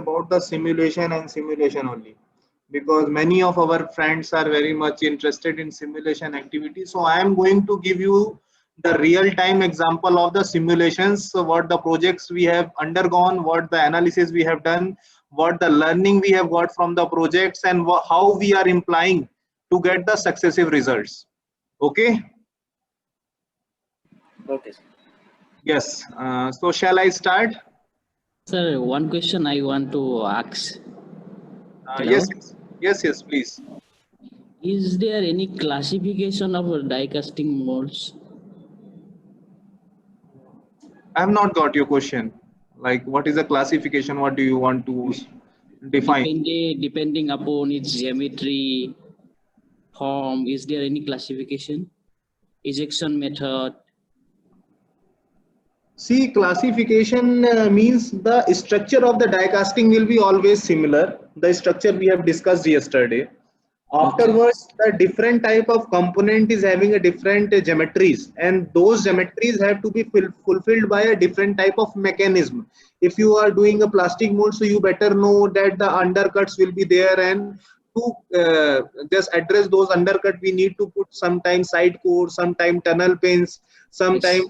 about the simulation and simulation only, because many of our friends are very much interested in simulation activity. So I am going to give you the real-time example of the simulations, so what the projects we have undergone, what the analysis we have done, what the learning we have got from the projects, and how we are implying to get the successive results. Okay. Okay, sir. Yes. So shall I start? Sir, one question I want to ask. Yes, yes, please. Is there any classification of die casting modes? I have not got your question. Like, what is the classification? What do you want to define? Depending upon its geometry, form, is there any classification? Ejection method? See, classification means the structure of the die casting will be always similar. The structure we have discussed yesterday. Afterwards, the different type of component is having a different geometries, and those geometries have to be fulfilled by a different type of mechanism. If you are doing a plastic mold, so you better know that the undercuts will be there, and to just address those undercut, we need to put sometime side core, sometime tunnel pins, sometime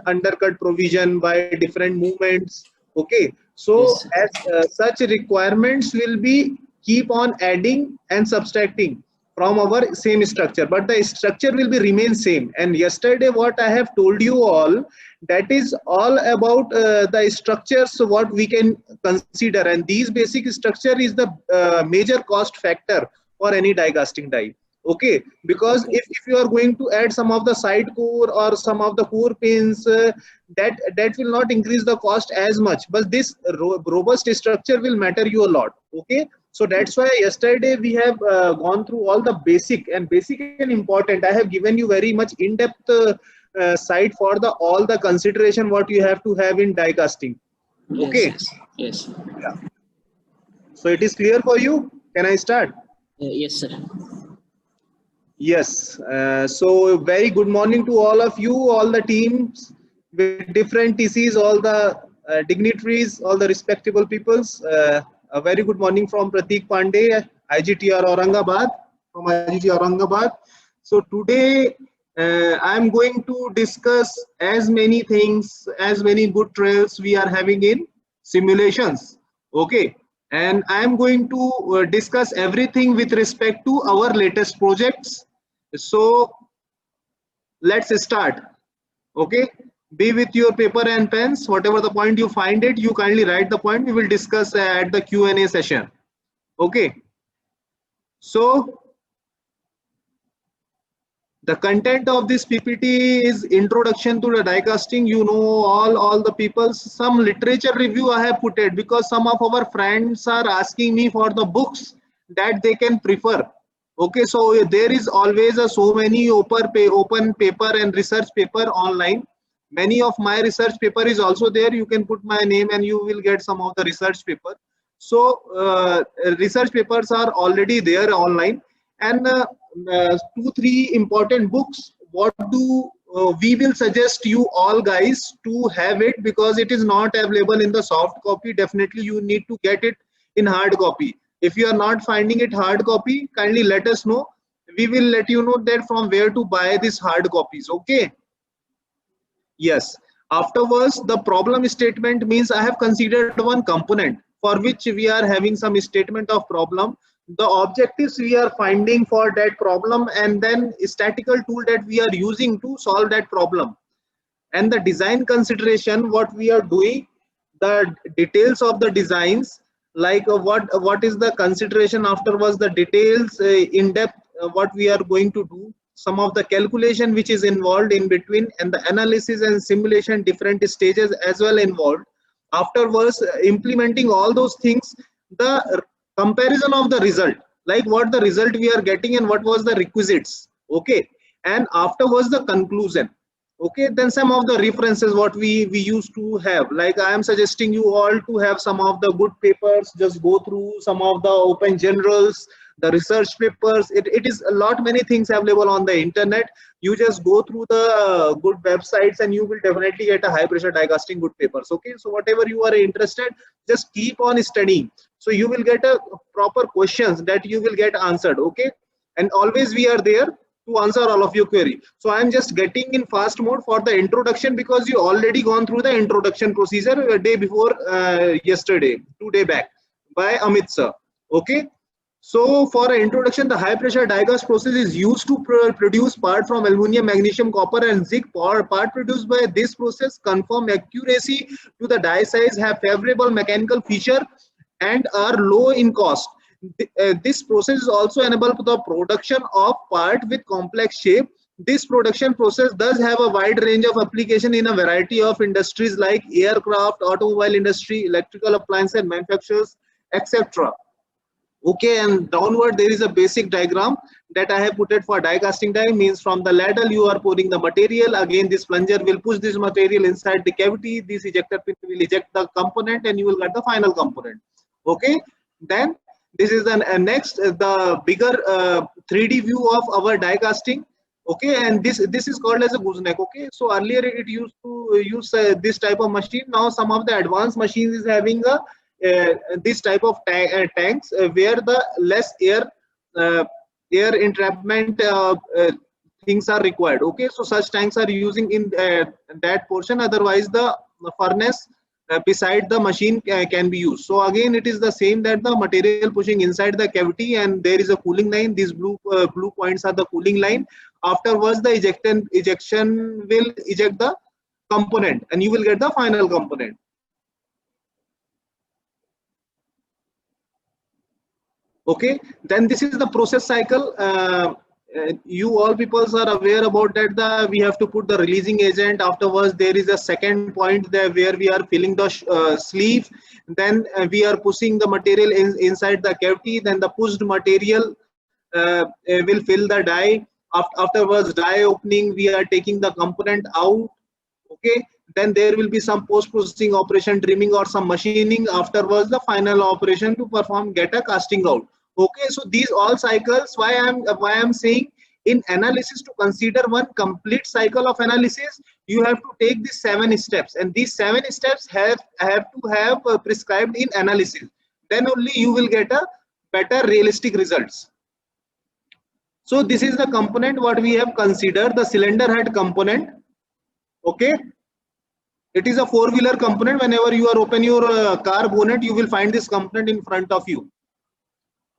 undercut provision by different movements. Okay, so as such requirements will be keep on adding and subtracting from our same structure, but the structure will be remain same. And yesterday what I have told you all, that is all about the structures what we can consider, and these basic structure is the major cost factor for any die casting die. Okay, because if you are going to add some of the side core or some of the core pins, that will not increase the cost as much, but this robust structure will matter you a lot. Okay, so that's why yesterday we have gone through all the basic and important. I have given you very much in-depth side for the all the consideration what you have to have in die casting. Okay. Yes. Yeah. So it is clear for you. Can I start? Yes, sir. Yes. So very good morning to all of you, all the teams with different TCs, all the dignitaries, all the respectable peoples. A very good morning from Pratik Pandey, IGTR Aurangabad, from IGT Aurangabad. So today I am going to discuss as many things, as many good trails we are having in simulations. Okay. And I am going to discuss everything with respect to our latest projects. So let's start. Okay, be with your paper and pens. Whatever the point you find it, you kindly write the point. We will discuss at the Q&A session. Okay. So the content of this PPT is introduction to the die casting. You know, all the people. Some literature review I have put it because some of our friends are asking me for the books that they can prefer. Okay, so there is always so many open paper and research paper online. Many of my research paper is also there. You can put my name and you will get some of the research paper. So research papers are already there online, and 2-3 important books. What do we will suggest you all guys to have it, because it is not available in the soft copy. Definitely you need to get it in hard copy. If you are not finding it hard copy, kindly let us know. We will let you know that from where to buy these hard copies. Okay. Yes. Afterwards, the problem statement means I have considered one component for which we are having some statement of problem, the objectives we are finding for that problem, and then statistical tool that we are using to solve that problem, and the design consideration what we are doing, the details of the designs, like what is the consideration afterwards, the details in depth what we are going to do, some of the calculation which is involved in between, and the analysis and simulation different stages as well involved. Afterwards, implementing all those things, the comparison of the result, like what the result we are getting and what was the requisites. Okay, and afterwards the conclusion. Okay, then some of the references what we used to have, like I am suggesting you all to have some of the good papers, just go through some of the open generals, the research papers. It is a lot many things available on the internet. You just go through the good websites and you will definitely get a high pressure die casting good papers. Okay, so whatever you are interested, just keep on studying, so you will get a proper questions that you will get answered. Okay, and always we are there to answer all of your query. So I am just getting in fast mode for the introduction, because you already gone through the introduction procedure a day before, yesterday, 2 days back, by Amit sir. Okay, so for an introduction, the high pressure die cast process is used to produce part from aluminum, magnesium, copper and zinc. Part produced by this process conform accuracy to the die size, have favorable mechanical feature and are low in cost. This process is also enable the production of part with complex shape. This production process does have a wide range of application in a variety of industries like aircraft, automobile industry, electrical appliances manufacturers, etc. Okay, and downward there is a basic diagram that I have put it for die casting die. Means from the ladle you are pouring the material. Again, this plunger will push this material inside the cavity. This ejector pin will eject the component and you will get the final component. Okay, then this is the next the bigger 3D view of our die casting. Okay, and this is called as a gooseneck. Okay, so earlier it used to use this type of machine. Now some of the advanced machines is having a this type of tanks where the less air entrapment things are required. Okay, so such tanks are using in that portion. Otherwise the furnace beside the machine can be used. So again it is the same, that the material pushing inside the cavity and there is a cooling line. These blue points are the cooling line. Afterwards the ejection will eject the component and you will get the final component. Okay, then this is the process cycle. You all people are aware about that we have to put the releasing agent. Afterwards there is a second point there where we are filling the sleeve. Then we are pushing the material inside the cavity. Then the pushed material will fill the die. Afterwards die opening, we are taking the component out. Okay, then there will be some post-processing operation, trimming or some machining. Afterwards the final operation to perform, get a casting out. Okay, so these all cycles, why I'm saying in analysis to consider one complete cycle of analysis, you have to take these 7 steps, and these 7 steps have to have prescribed in analysis. Then only you will get a better realistic results. So this is the component what we have considered, the cylinder head component. Okay, it is a 4-wheeler component. Whenever you are open your car bonnet, you will find this component in front of you.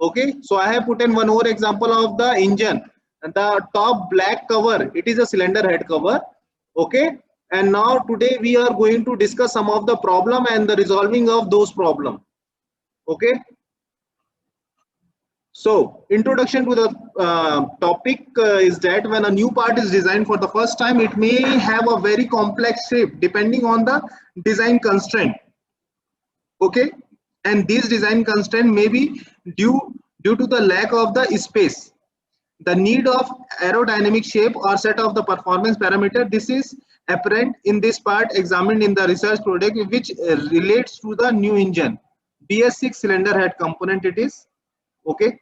Okay, so I have put in one more example of the engine. And the top black cover, it is a cylinder head cover. Okay, and now today we are going to discuss some of the problem and the resolving of those problem. Okay, so introduction to the topic is that when a new part is designed for the first time, it may have a very complex shape depending on the design constraint. Okay, and these design constraint may be due to the lack of the space, the need of aerodynamic shape or set of the performance parameter. This is apparent in this part examined in the research project, which relates to the new engine BS6 cylinder head component. It is okay.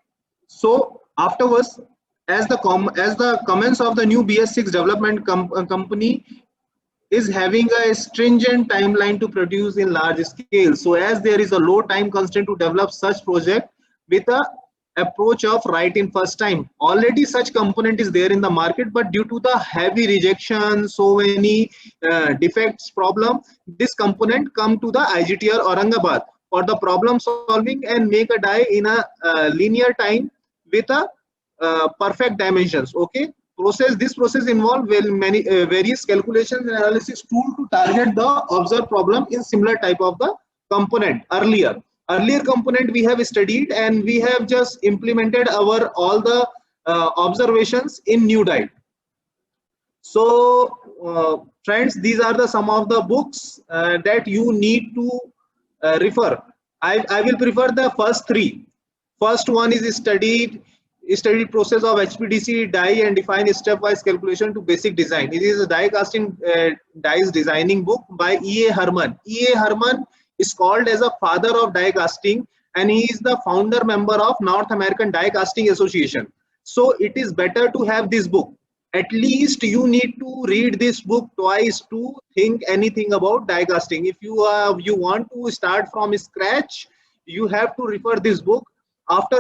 So afterwards, as the comments of the new BS6 development company is having a stringent timeline to produce in large scale. So as there is a low time constraint to develop such project with a approach of right in first time. Already such component is there in the market, but due to the heavy rejection, so many defects problem, this component come to the IGTR Aurangabad for the problem solving and make a die in a linear time with a perfect dimensions. Okay, this process involve many various calculations and analysis tool to target the observed problem in similar type of the component. Earlier component we have studied and we have just implemented our all the observations in new die. So friends, these are the some of the books that you need to refer. I will prefer the first 3. First one is studied process of HPDC die and define stepwise calculation to basic design. It is a die casting dies designing book by E.A. Herman. E.A. Herman is called as a father of die casting, and he is the founder member of North American Die Casting Association. So it is better to have this book. At least you need to read this book twice to think anything about die casting. If you want to start from scratch, you have to refer this book. After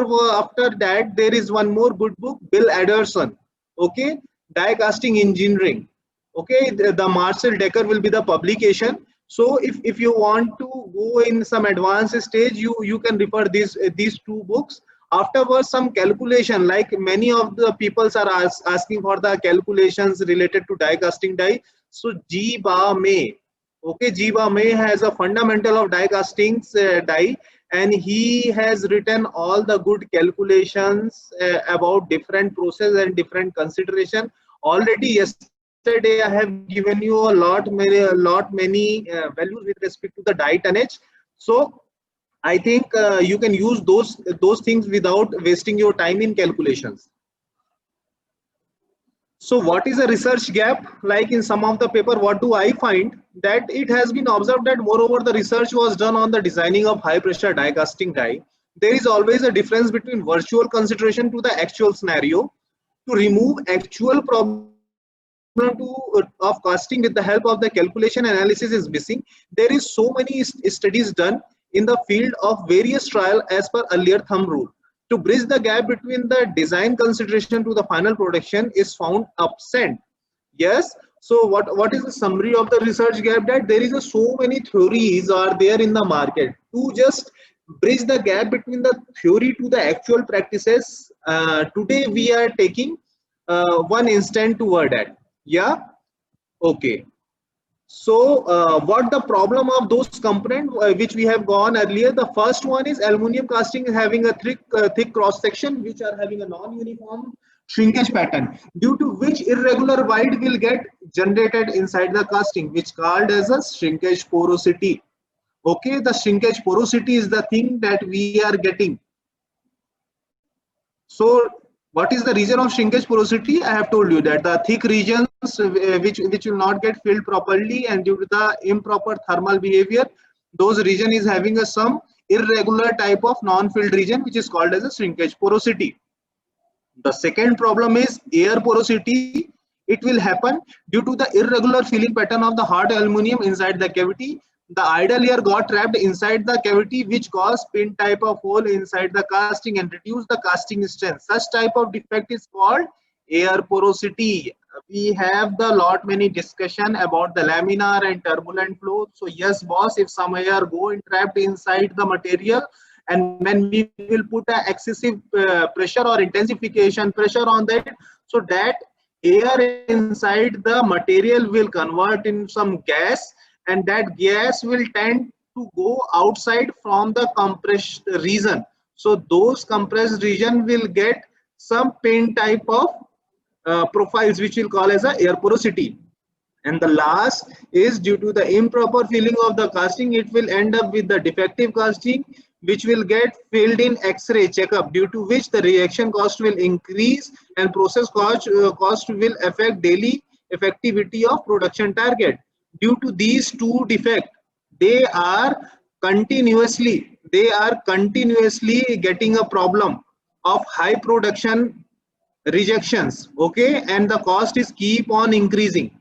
that, there is one more good book, Bill Anderson. Okay, die casting engineering. Okay, the Marcel Decker will be the publication. So if you want to go in some advanced stage, you can refer these two books. Afterwards, some calculation, like many of the peoples are asking for the calculations related to die casting die. So G. Ba May, okay, G. Ba May has a fundamental of die castings die, and he has written all the good calculations about different process and different consideration. Already yesterday I have given you a lot many values with respect to the die tonnage. So I think you can use those things without wasting your time in calculations. So what is a research gap? Like in some of the paper, what do I find? That it has been observed that moreover the research was done on the designing of high pressure die casting die. There is always a difference between virtual consideration to the actual scenario. To remove actual problem of casting with the help of the calculation analysis is missing. There is so many studies done in the field of various trial as per earlier thumb rule. To bridge the gap between the design consideration to the final production is found absent. Yes. So what is the summary of the research gap? That there is so many theories are there in the market. To just bridge the gap between the theory to the actual practices, today we are taking one instant toward that. Yeah. Okay. So what the problem of those components which we have gone earlier? The first one is aluminum casting having a thick cross section which are having a non-uniform shrinkage pattern, due to which irregular void will get generated inside the casting, which called as a shrinkage porosity. Okay, the shrinkage porosity is the thing that we are getting. So what is the region of shrinkage porosity? I have told you that the thick regions which will not get filled properly, and due to the improper thermal behavior, those region is having a some irregular type of non-filled region which is called as a shrinkage porosity. The second problem is air porosity. It will happen due to the irregular filling pattern of the hard aluminum inside the cavity. The idle air got trapped inside the cavity, which caused pin type of hole inside the casting and reduce the casting strength. Such type of defect is called air porosity. We have the lot many discussion about the laminar and turbulent flow. So yes, boss, if some air go entrapped inside the material, and when we will put a excessive pressure or intensification pressure on that, so that air inside the material will convert in some gas, and that gas will tend to go outside from the compressed region. So those compressed region will get some pin type of profiles which will call as a air porosity. And the last is due to the improper filling of the casting, it will end up with the defective casting, which will get filled in X-ray checkup, due to which the reaction cost will increase and process cost will affect daily effectivity of production target. Due to these two defects, they are continuously getting a problem of high production rejections. Okay, and the cost is keep on increasing.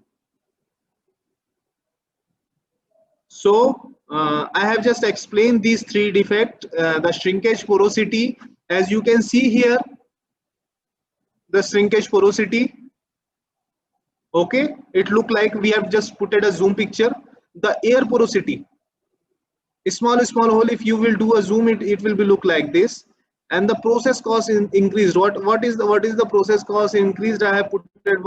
So I have just explained these three defects. The shrinkage porosity, as you can see here, the shrinkage porosity. Okay, it look like we have just put it a zoom picture. The air porosity, a small hole, if you will do a zoom, it will be look like this. And the process cost increased. What is the process cost increased? I have put it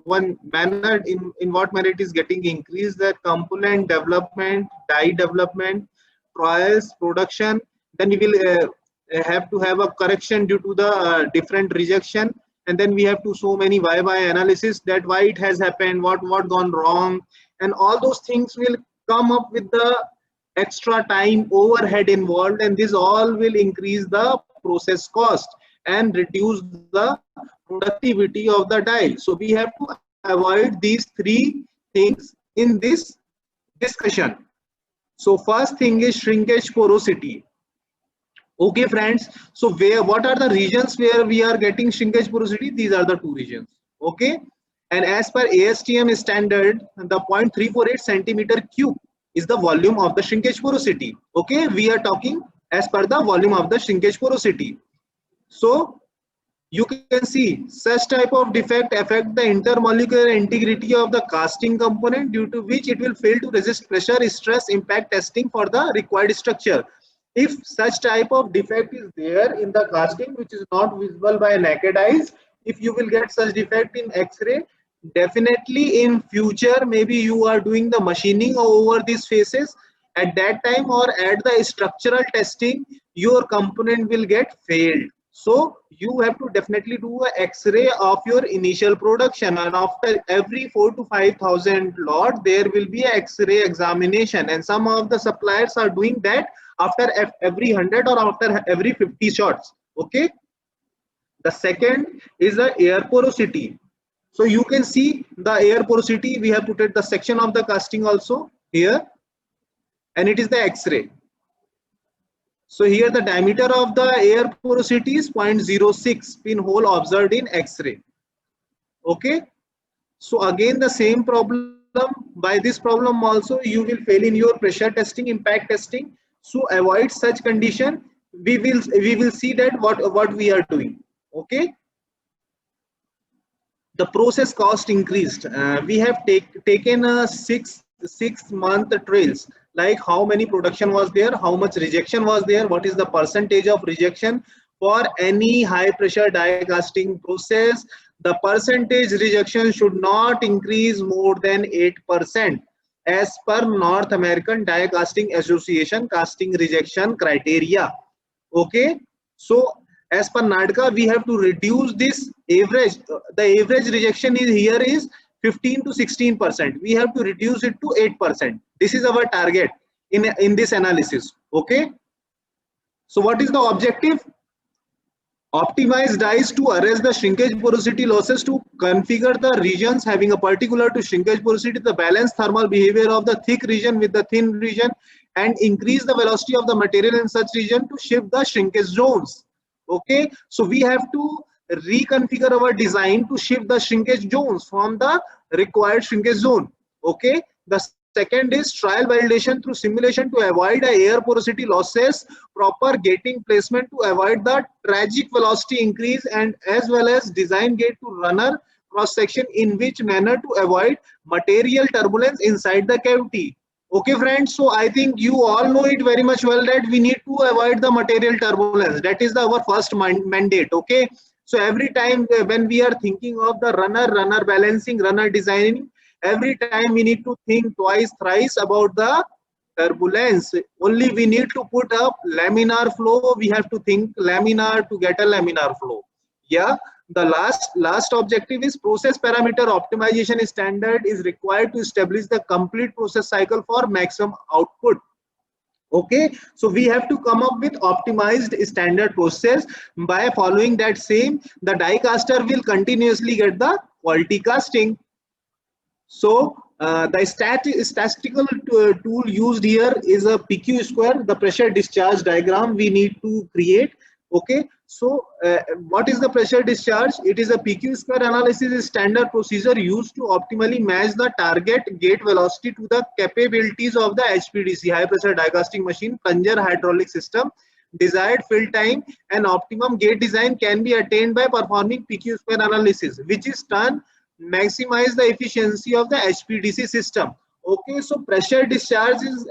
one manner, in what manner it is getting increased. That component development, die development, trials, production. Then we will have to have a correction due to the different rejection, and then we have to so many why analysis, that why it has happened, what gone wrong, and all those things will come up with the extra time overhead involved, and this all will increase the process cost and reduce the productivity of the die. So we have to avoid these three things in this discussion. So first thing is shrinkage porosity. Okay, friends. So what are the regions where we are getting shrinkage porosity? These are the two regions. Okay. And as per ASTM standard, the 0.348 centimeter cube is the volume of the shrinkage porosity. Okay. We are talking as per the volume of the shrinkage porosity. So you can see such type of defect affect the intermolecular integrity of the casting component, due to which it will fail to resist pressure, stress, impact testing for the required structure. If such type of defect is there in the casting which is not visible by naked eyes, if you will get such defect in X-ray, definitely in future maybe you are doing the machining over these faces, at that time or at the structural testing your component will get failed. So you have to definitely do a X-ray of your initial production, and after every 4 to 5,000 lot there will be a X-ray examination, and some of the suppliers are doing that after every 100 or after every 50 shots. Okay. The second is the air porosity. So you can see the air porosity, we have put it the section of the casting also here, and it is the X-ray. So here the diameter of the air porosity is 0.06 pinhole observed in X-ray. Okay. So again the same problem, by this problem also you will fail in your pressure testing, impact testing. So avoid such condition. We will see that what we are doing. Okay. The process cost increased. We have taken a six month trails, like how many production was there, how much rejection was there, what is the percentage of rejection for any high pressure die casting process. The percentage rejection should not increase more than 8% as per North American Die Casting Association casting rejection criteria. Okay. So as per NADCA, we have to reduce this average. The average rejection is here is 15 to 16%. We have to reduce it to 8%. This is our target in this analysis. Okay. So what is the objective? Optimize dies to arrest the shrinkage porosity losses, to configure the regions having a particular to shrinkage porosity, the balance thermal behavior of the thick region with the thin region, and increase the velocity of the material in such region to shift the shrinkage zones. Okay, so we have to reconfigure our design to shift the shrinkage zones from the required shrinkage zone. Okay, the second is trial validation through simulation to avoid air porosity losses, proper gating placement to avoid the tragic velocity increase, and as well as design gate to runner cross section in which manner to avoid material turbulence inside the cavity. Okay, friends, so I think you all know it very much well that we need to avoid the material turbulence. That is our first mandate. Okay, so every time when we are thinking of the runner balancing, runner designing, every time we need to think twice, thrice about the turbulence. Only we need to put up laminar flow. We have to think laminar to get a laminar flow. Yeah. The last objective is process parameter optimization standard is required to establish the complete process cycle for maximum output. Okay, so we have to come up with optimized standard process. By following that same, the die caster will continuously get the quality casting. So the statistical tool used here is a PQ square, the pressure discharge diagram we need to create. Okay, so what is the pressure discharge? It is a PQ square analysis is standard procedure used to optimally match the target gate velocity to the capabilities of the HPDC, high pressure die casting machine, plunger hydraulic system. Desired fill time and optimum gate design can be attained by performing PQ square analysis, which is done maximize the efficiency of the HPDC system. Okay, so pressure discharge is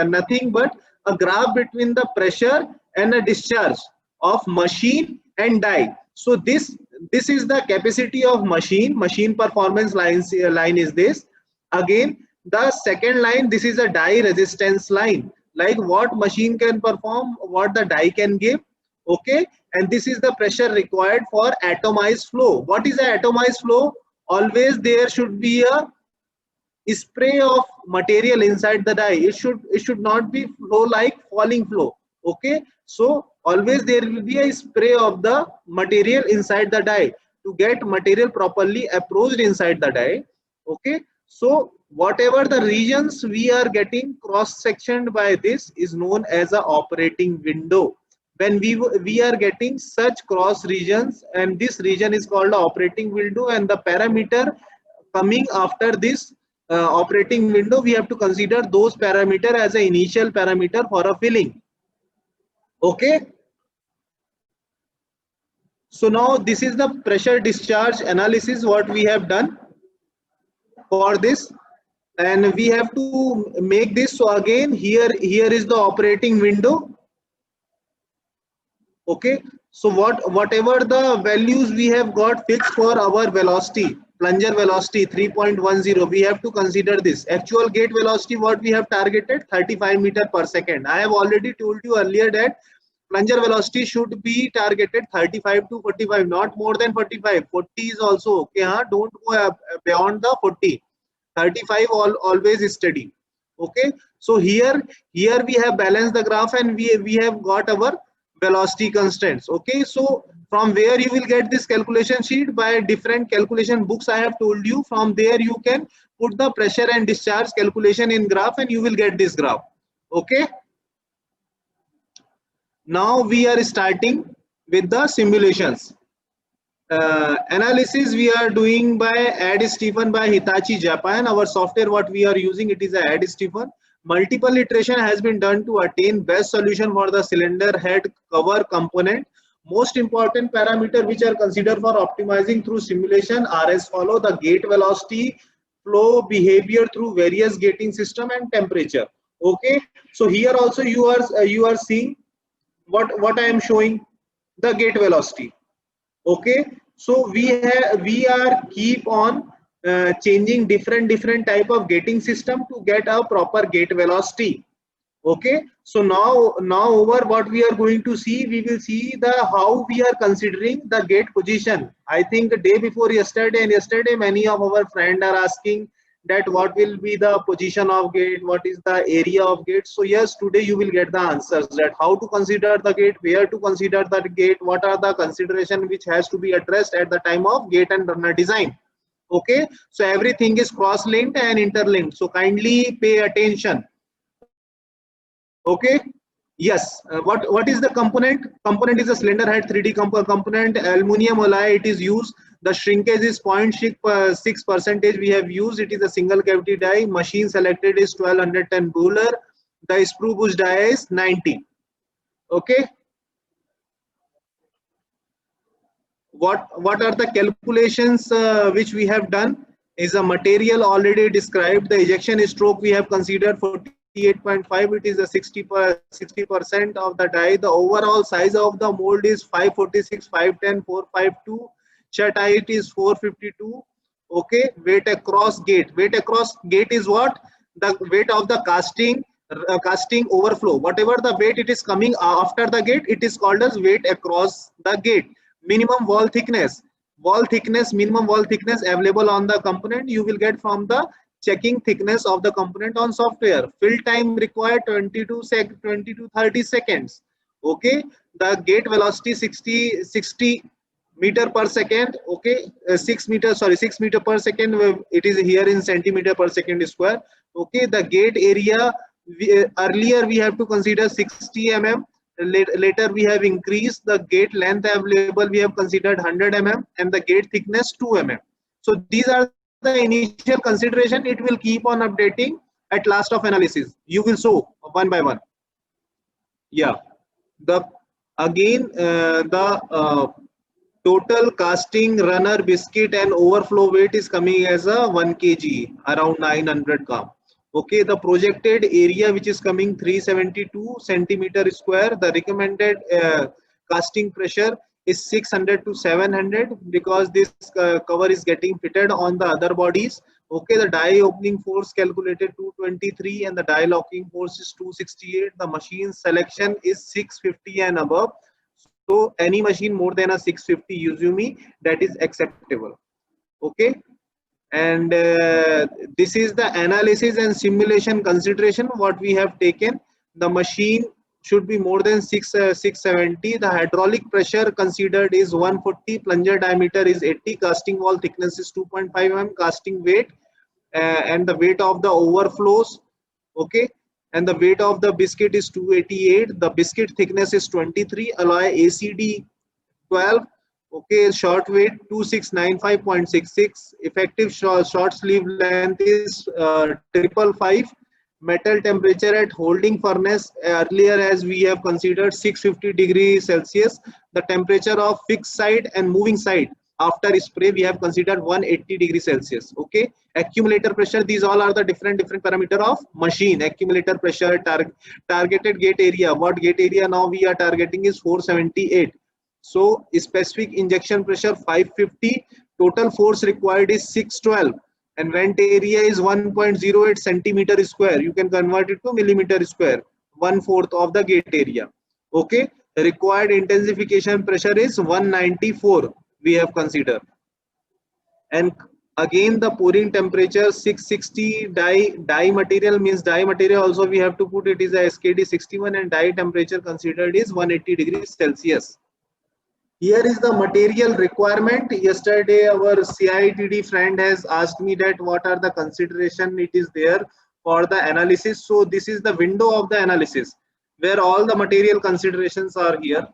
nothing but a graph between the pressure and a discharge of machine and die. So this is the capacity of machine performance line is this. Again, the second line, this is a die resistance line, like what machine can perform, what the die can give. Okay, and this is the pressure required for atomized flow. What is the atomized flow? Always there should be a spray of material inside the die. It should not be flow like falling flow. Okay, so always there will be a spray of the material inside the die to get material properly approached inside the die. Okay, so whatever the regions we are getting cross sectioned by this is known as a operating window. when we are getting such cross regions, and this region is called the operating window, and the parameter coming after this operating window, we have to consider those parameter as an initial parameter for a filling. Okay, so now this is the pressure discharge analysis what we have done for this, and we have to make this. So again, here is the operating window. Okay, so whatever the values we have got fixed for our velocity, plunger velocity 3.10, we have to consider this actual gate velocity what we have targeted 35 meter per second. I have already told you earlier that plunger velocity should be targeted 35 to 45, not more than 45. 40 is also okay, huh? Don't go beyond the 40. 35 always is steady. Okay, so here we have balanced the graph, and we have got our velocity constants. Okay, so from where you will get this calculation sheet? By different calculation books I have told you. From there you can put the pressure and discharge calculation in graph, and you will get this graph. Okay, now we are starting with the simulations. Analysis we are doing by AddStephen by Hitachi Japan. Our software what we are using, it is a AddStephen. Multiple iteration has been done to attain best solution for the cylinder head cover component. Most important parameter which are considered for optimizing through simulation are as follow: the gate velocity, flow behavior through various gating system, and temperature. Okay, so here also you are seeing what I am showing, the gate velocity. Okay, so we are keep on changing different type of gating system to get a proper gate velocity. Okay, so now over what we are going to see, we will see the how we are considering the gate position. I think the day before yesterday and yesterday many of our friends are asking that what will be the position of gate, what is the area of gate. So yes, today you will get the answers that how to consider the gate, where to consider the gate, what are the consideration which has to be addressed at the time of gate and runner design. Okay, so everything is cross-linked and interlinked, so kindly pay attention. Okay, yes, what is the component? Component is a cylinder head 3D component, aluminum alloy it is used. The shrinkage is 0.6% we have used. It is a single cavity die. Machine selected is 1210 Buhler. The sprue bush die is 90. Okay, what are the calculations which we have done? Is a material already described. The ejection stroke we have considered 48.5. It is a 60% of the die. The overall size of the mold is 546, 510, 452. Shut height is 452. Okay, weight across gate. Weight across gate is what? The weight of the casting overflow. Whatever the weight it is coming after the gate, it is called as weight across the gate. Minimum wall thickness. Minimum wall thickness available on the component you will get from the checking thickness of the component on software. Fill time required 20 to 30 seconds. Okay, the gate velocity 60 meter per second. Okay, 6 meter per second. It is here in centimeter per second square. Okay, the gate area earlier we have to consider 60 mm. Later we have increased the gate length available. We have considered 100 mm and the gate thickness 2 mm. So these are the initial consideration. It will keep on updating at last of analysis. You will show one by one. Yeah, the again the total casting runner biscuit and overflow weight is coming as a 1 kg, around 900 gram. Okay, the projected area which is coming 372 centimeter square. The recommended casting pressure is 600 to 700 because this cover is getting fitted on the other bodies. Okay, the die opening force calculated 223 and the die locking force is 268. The machine selection is 650 and above. So any machine more than a 650 Uzumi, that is acceptable. Okay, and this is the analysis and simulation consideration what we have taken. The machine should be more than 670. The hydraulic pressure considered is 140. Plunger diameter is 80. Casting wall thickness is 2.5 mm. Casting weight and the weight of the overflows. Okay, and the weight of the biscuit is 288. The biscuit thickness is 23. Alloy ACD 12. Okay, short weight 2695.66. Effective short sleeve length is 555. Metal temperature at holding furnace earlier, as we have considered, 650 degrees Celsius. The temperature of fixed side and moving side after spray we have considered 180 degrees Celsius. Okay, accumulator pressure, these all are the different parameter of machine. Accumulator pressure, targeted gate area, what gate area now we are targeting is 478. So specific injection pressure 550, total force required is 612, and vent area is 1.08 centimeter square. You can convert it to millimeter square, 1/4 of the gate area. Okay, required intensification pressure is 194 we have considered, and again the pouring temperature 660. Die material means die material also we have to put it is a SKD 61, and die temperature considered is 180 degrees Celsius. Here is the material requirement. Yesterday our CITD friend has asked me that what are the consideration it is there for the analysis. So this is the window of the analysis where all the material considerations are here.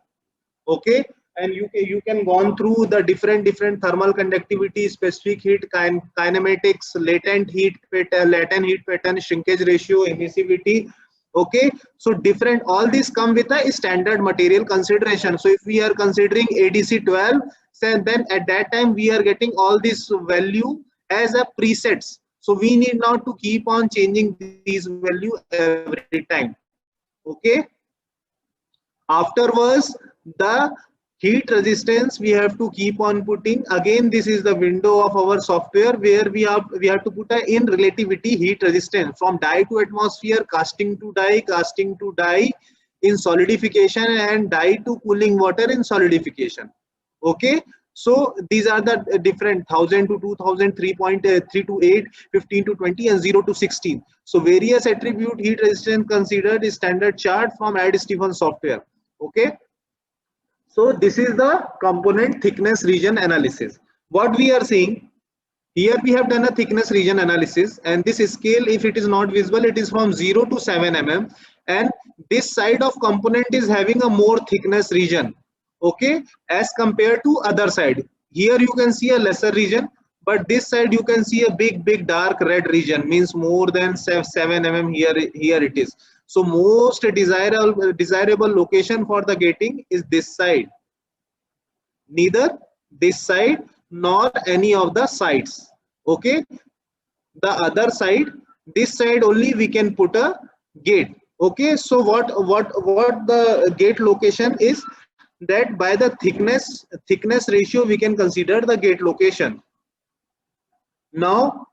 Okay, and you can go through the different thermal conductivity, specific heat, kinematics, latent heat pattern, shrinkage ratio, emissivity. Okay, so different, all these come with a standard material consideration. So if we are considering ADC 12, then at that time we are getting all this value as a presets. So we need not to keep on changing these value every time. Okay, afterwards the heat resistance we have to keep on putting. Again, this is the window of our software where we have to put a in relativity heat resistance from die to atmosphere, casting to die in solidification, and die to cooling water in solidification. Okay, so these are the different 1000 to 2000, 3.3 to 8, 15 to 20, and 0 to 16. So various attribute heat resistance considered is standard chart from Add-Stephen software. Okay, so this is the component thickness region analysis. What we are seeing here, we have done a thickness region analysis, and this scale, if it is not visible, it is from 0 to 7 mm, and this side of component is having a more thickness region, okay, as compared to other side. Here you can see a lesser region, but this side you can see a big dark red region, means more than 7 mm. Here it is. So most desirable location for the gating is this side, neither this side nor any of the sides. Okay, the other side, this side only we can put a gate. Okay, so what the gate location is, that by the thickness ratio we can consider the gate location. Now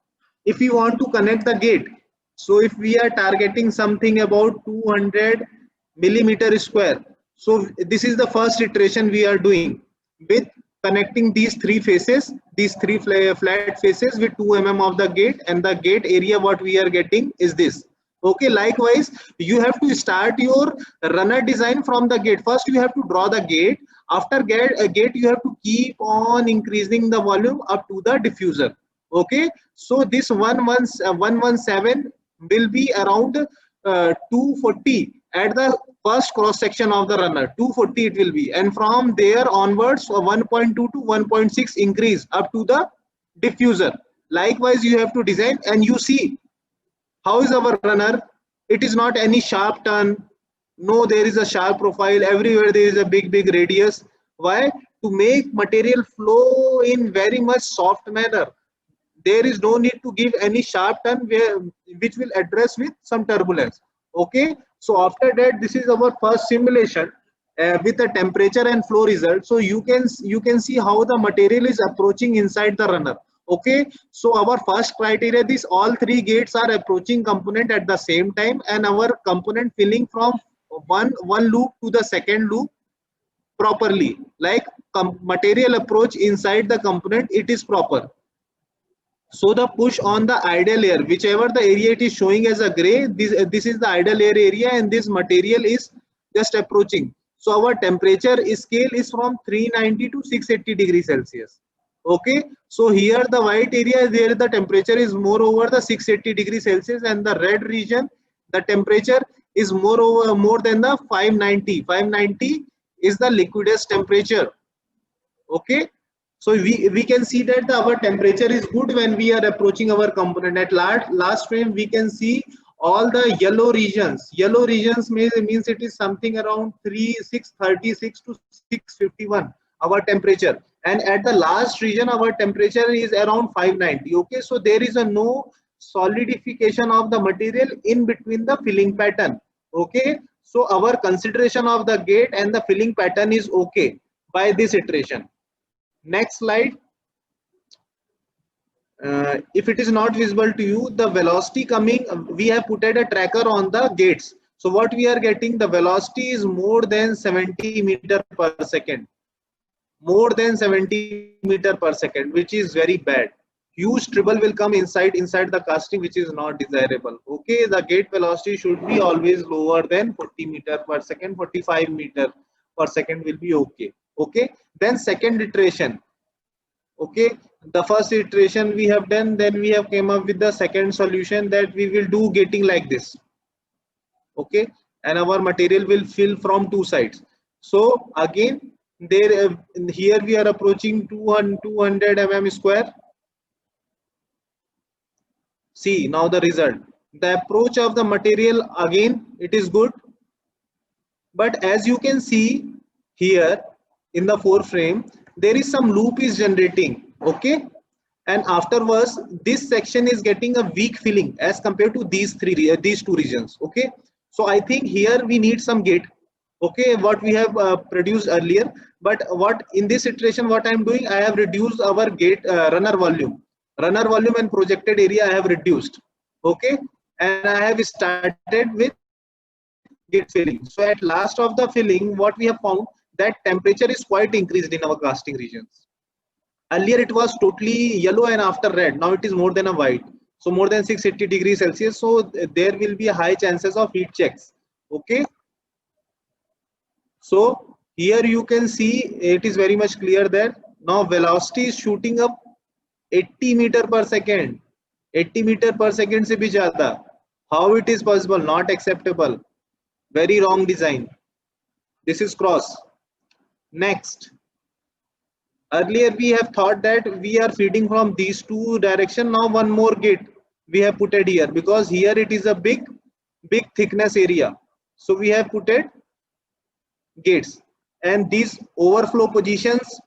if you want to connect the gate, so if we are targeting something about 200 millimeter square, so this is the first iteration we are doing with connecting these three faces, these three flat faces with 2 mm of the gate, and the gate area what we are getting is this. Okay, likewise you have to start your runner design from the gate. First you have to draw the gate. After gate you have to keep on increasing the volume up to the diffuser. Okay, so this 117 will be around 240 at the first cross section of the runner, 240 it will be, and from there onwards 1.2 to 1.6 increase up to the diffuser. Likewise you have to design, and you see how is our runner. It is not any sharp turn, no, there is a sharp profile, everywhere there is a big radius. Why? To make material flow in very much soft manner. There is no need to give any sharp turn which will address with some turbulence. Okay, so after that, this is our first simulation with the temperature and flow result. So you can see how the material is approaching inside the runner. Okay, so our first criteria, this all three gates are approaching component at the same time, and our component filling from one loop to the second loop properly, like material approach inside the component, it is proper. So the push on the idle air, whichever the area it is showing as a gray, this is the idle air area, and this material is just approaching. So our temperature scale is from 390 to 680 degrees Celsius. Okay, so here the white area, there the temperature is more over the 680 degrees Celsius, and the red region, The temperature is more than the 590. 590 is the liquidus temperature. Okay, so we can see that our temperature is good when we are approaching our component. At last frame we can see all the yellow regions. Yellow regions means it is something around 636 to 651 our temperature, and at the last region our temperature is around 590. Okay, so there is a no solidification of the material in between the filling pattern. Okay, so our consideration of the gate and the filling pattern is okay by this iteration. Next slide. If it is not visible to you, the velocity coming, we have put a tracker on the gates. So what we are getting, the velocity is more than 70 meter per second. More than 70 meter per second, which is very bad. Huge trouble will come inside the casting, which is not desirable. Okay, the gate velocity should be always lower than 40 meter per second. 45 meter per second will be okay. Okay, then second iteration. Okay, the first iteration we have done, then we have came up with the second solution that we will do gating like this. Okay, and our material will fill from two sides. So again, there here we are approaching 200 mm square. See now the result. The approach of the material, again it is good, but as you can see here in the foreframe, there is some loop is generating. Okay, and afterwards this section is getting a weak filling as compared to these two regions. Okay, so I think here we need some gate. Okay, what we have produced earlier, but what in this iteration what I am doing, I have reduced our gate runner volume and projected area I have reduced. Okay, and I have started with gate filling. So at last of the filling, what we have found, that temperature is quite increased in our casting regions. Earlier it was totally yellow and after red, now it is more than a white, so more than 680 degrees Celsius. So there will be high chances of heat checks. Okay, so here you can see it is very much clear that now velocity is shooting up 80 meter per second. 80 meter per second se bhi zyada. How it is possible? Not acceptable. Very wrong design. This is cross. Next. Earlier we have thought that we are feeding from these two direction. Now one more gate we have put it here, because here it is a big thickness area. So we have put it gates, and these overflow positions,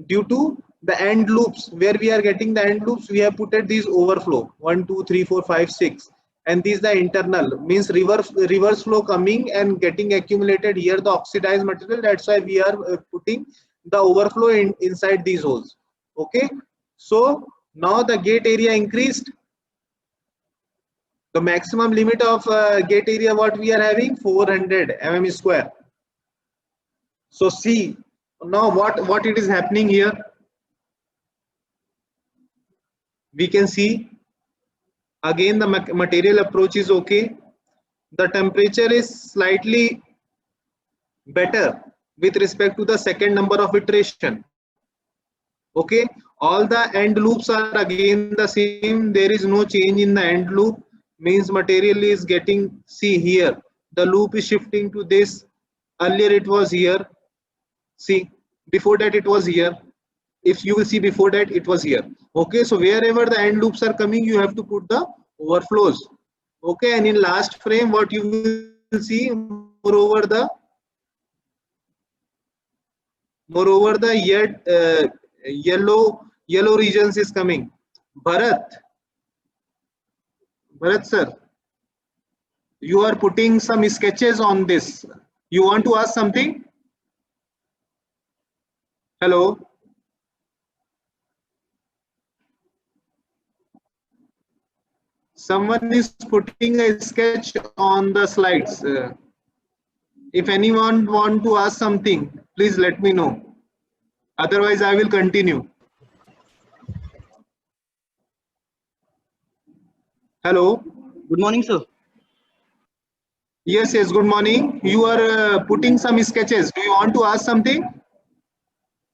due to the end loops where we are getting the end loops, we have put it these overflow 1 2 3 4 5 6, and these the internal, means reverse flow coming and getting accumulated here, the oxidized material. That's why we are putting the overflow inside these holes. Okay, so now the gate area increased. The maximum limit of gate area what we are having, 400 mm square. So see now what it is happening here. We can see again the material approach is okay. The temperature is slightly better with respect to the second number of iteration. Okay, all the end loops are again the same. There is no change in the end loop, means material is getting, see here the loop is shifting to this. Earlier it was here. See, before that it was here. If you will see, before that it was here. Okay, so wherever the end loops are coming, you have to put the overflows. Okay, and in last frame what you will see, moreover the yellow regions is coming. Bharat sir, you are putting some sketches on this. You want to ask something? Hello. Someone is putting a sketch on the slides. If anyone want to ask something, please let me know. Otherwise, I will continue. Hello. Good morning, sir. Yes, good morning. You are putting some sketches. Do you want to ask something?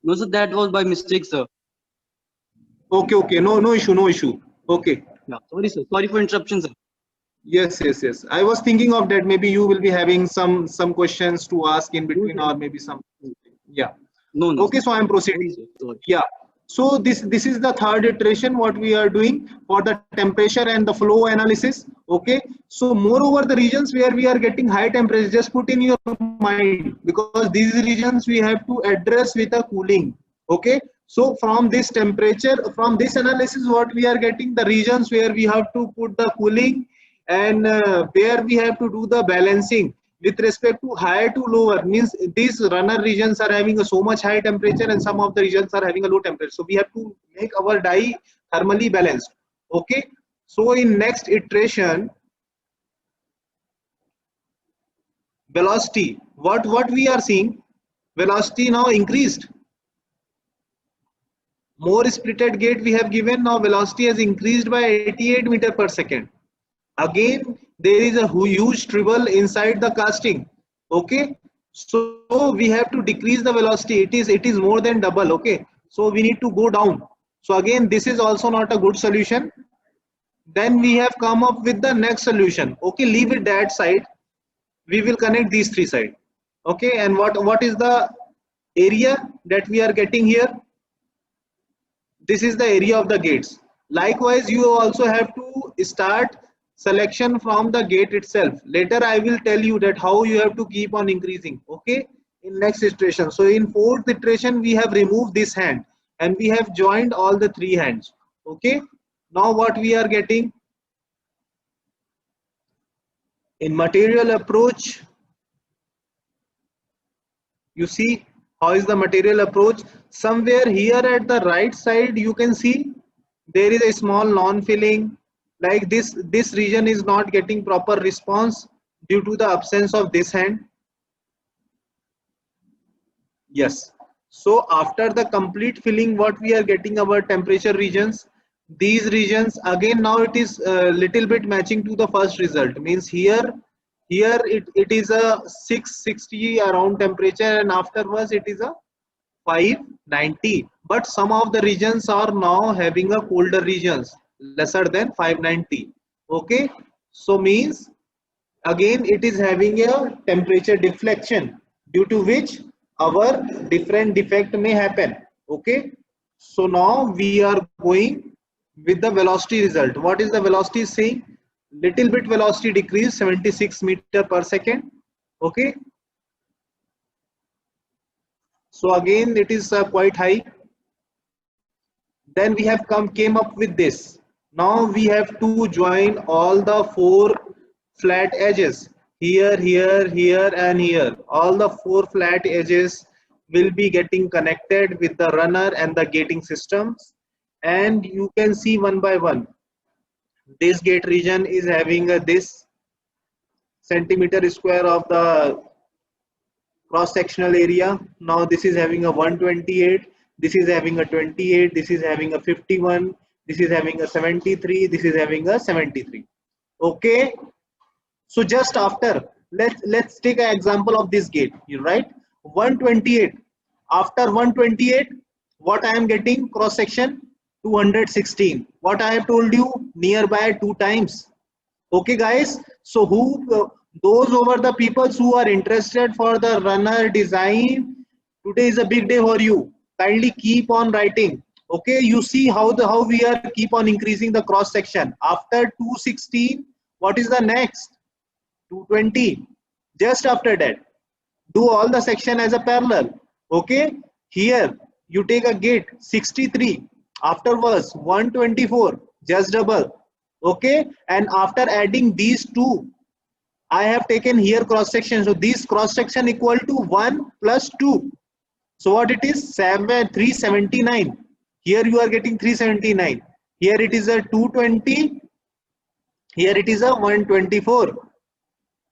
No, sir, that was by mistake, sir. Okay. No issue. Okay. Yeah, sorry, sir. Sorry for interruption, sir. Yes, yes, yes. I was thinking of that. Maybe you will be having some questions to ask in No, between, sir. or maybe some. Yeah. No, no, Okay, sir. so I'm No, proceeding. sir. Go ahead. Yeah. So this is the third iteration what we are doing for the temperature and the flow analysis. Okay. So moreover, the regions where we are getting high temperature, just put in your mind, because these regions we have to address with a cooling. Okay. So from this temperature, from this analysis, what we are getting, the regions where we have to put the cooling, and where we have to do the balancing with respect to higher to lower, means these runner regions are having a so much high temperature and some of the regions are having a low temperature, so we have to make our die thermally balanced. Okay, so in next iteration, velocity, what we are seeing, velocity now increased, more splitted gate we have given, now velocity has increased by 88 meter per second. Again, there is a huge trouble inside the casting. Okay, so we have to decrease the velocity. It is more than double. Okay, so we need to go down. So again, this is also not a good solution. Then we have come up with the next solution. Okay, leave it that side. We will connect these three sides. Okay, and what is the area that we are getting here? This is the area of the gates. Likewise, you also have to start selection from the gate itself. Later I will tell you that how you have to keep on increasing. Okay, in next iteration. So in fourth iteration we have removed this hand and we have joined all the three hands. Okay, now what we are getting in material approach, you see how is the material approach. Somewhere here at the right side you can see there is a small non-filling, like this region is not getting proper response due to the absence of this hand. Yes, so after the complete filling, what we are getting our temperature regions, these regions again, now it is a little bit matching to the first result, means here it is a 660 around temperature, and afterwards it is a 590, but some of the regions are now having a colder regions lesser than 590. Okay, so means again it is having a temperature deflection, due to which our different defect may happen. Okay, so now we are going with the velocity result. What is the velocity saying? Little bit velocity decrease, 76 meter per second. Okay, so again it is quite high. Then we have came up with this. Now we have to join all the four flat edges, here and here. All the four flat edges will be getting connected with the runner and the gating systems, and you can see one by one. This gate region is having this centimeter square of the cross sectional area. Now this is having a 128, this is having a 28, this is having a 51, this is having a 73, this is having a 73. Okay, so just after, let's take an example of this gate. You write 128. After 128, what I am getting cross section 216. What I have told you, nearby 2 times. Okay, guys. So those over the people who are interested for the runner design, today is a big day for you. Kindly keep on writing. Okay, you see how we are keep on increasing the cross section. After 216, what is the next? 220. Just after that, do all the section as a parallel. Okay, here you take a gate 63, afterwards 124, just double. Okay, and after adding these two, I have taken here cross section, so this cross section equal to 1 plus 2. So what it is? 379. Here you are getting 379. Here it is a 220. Here it is a 124.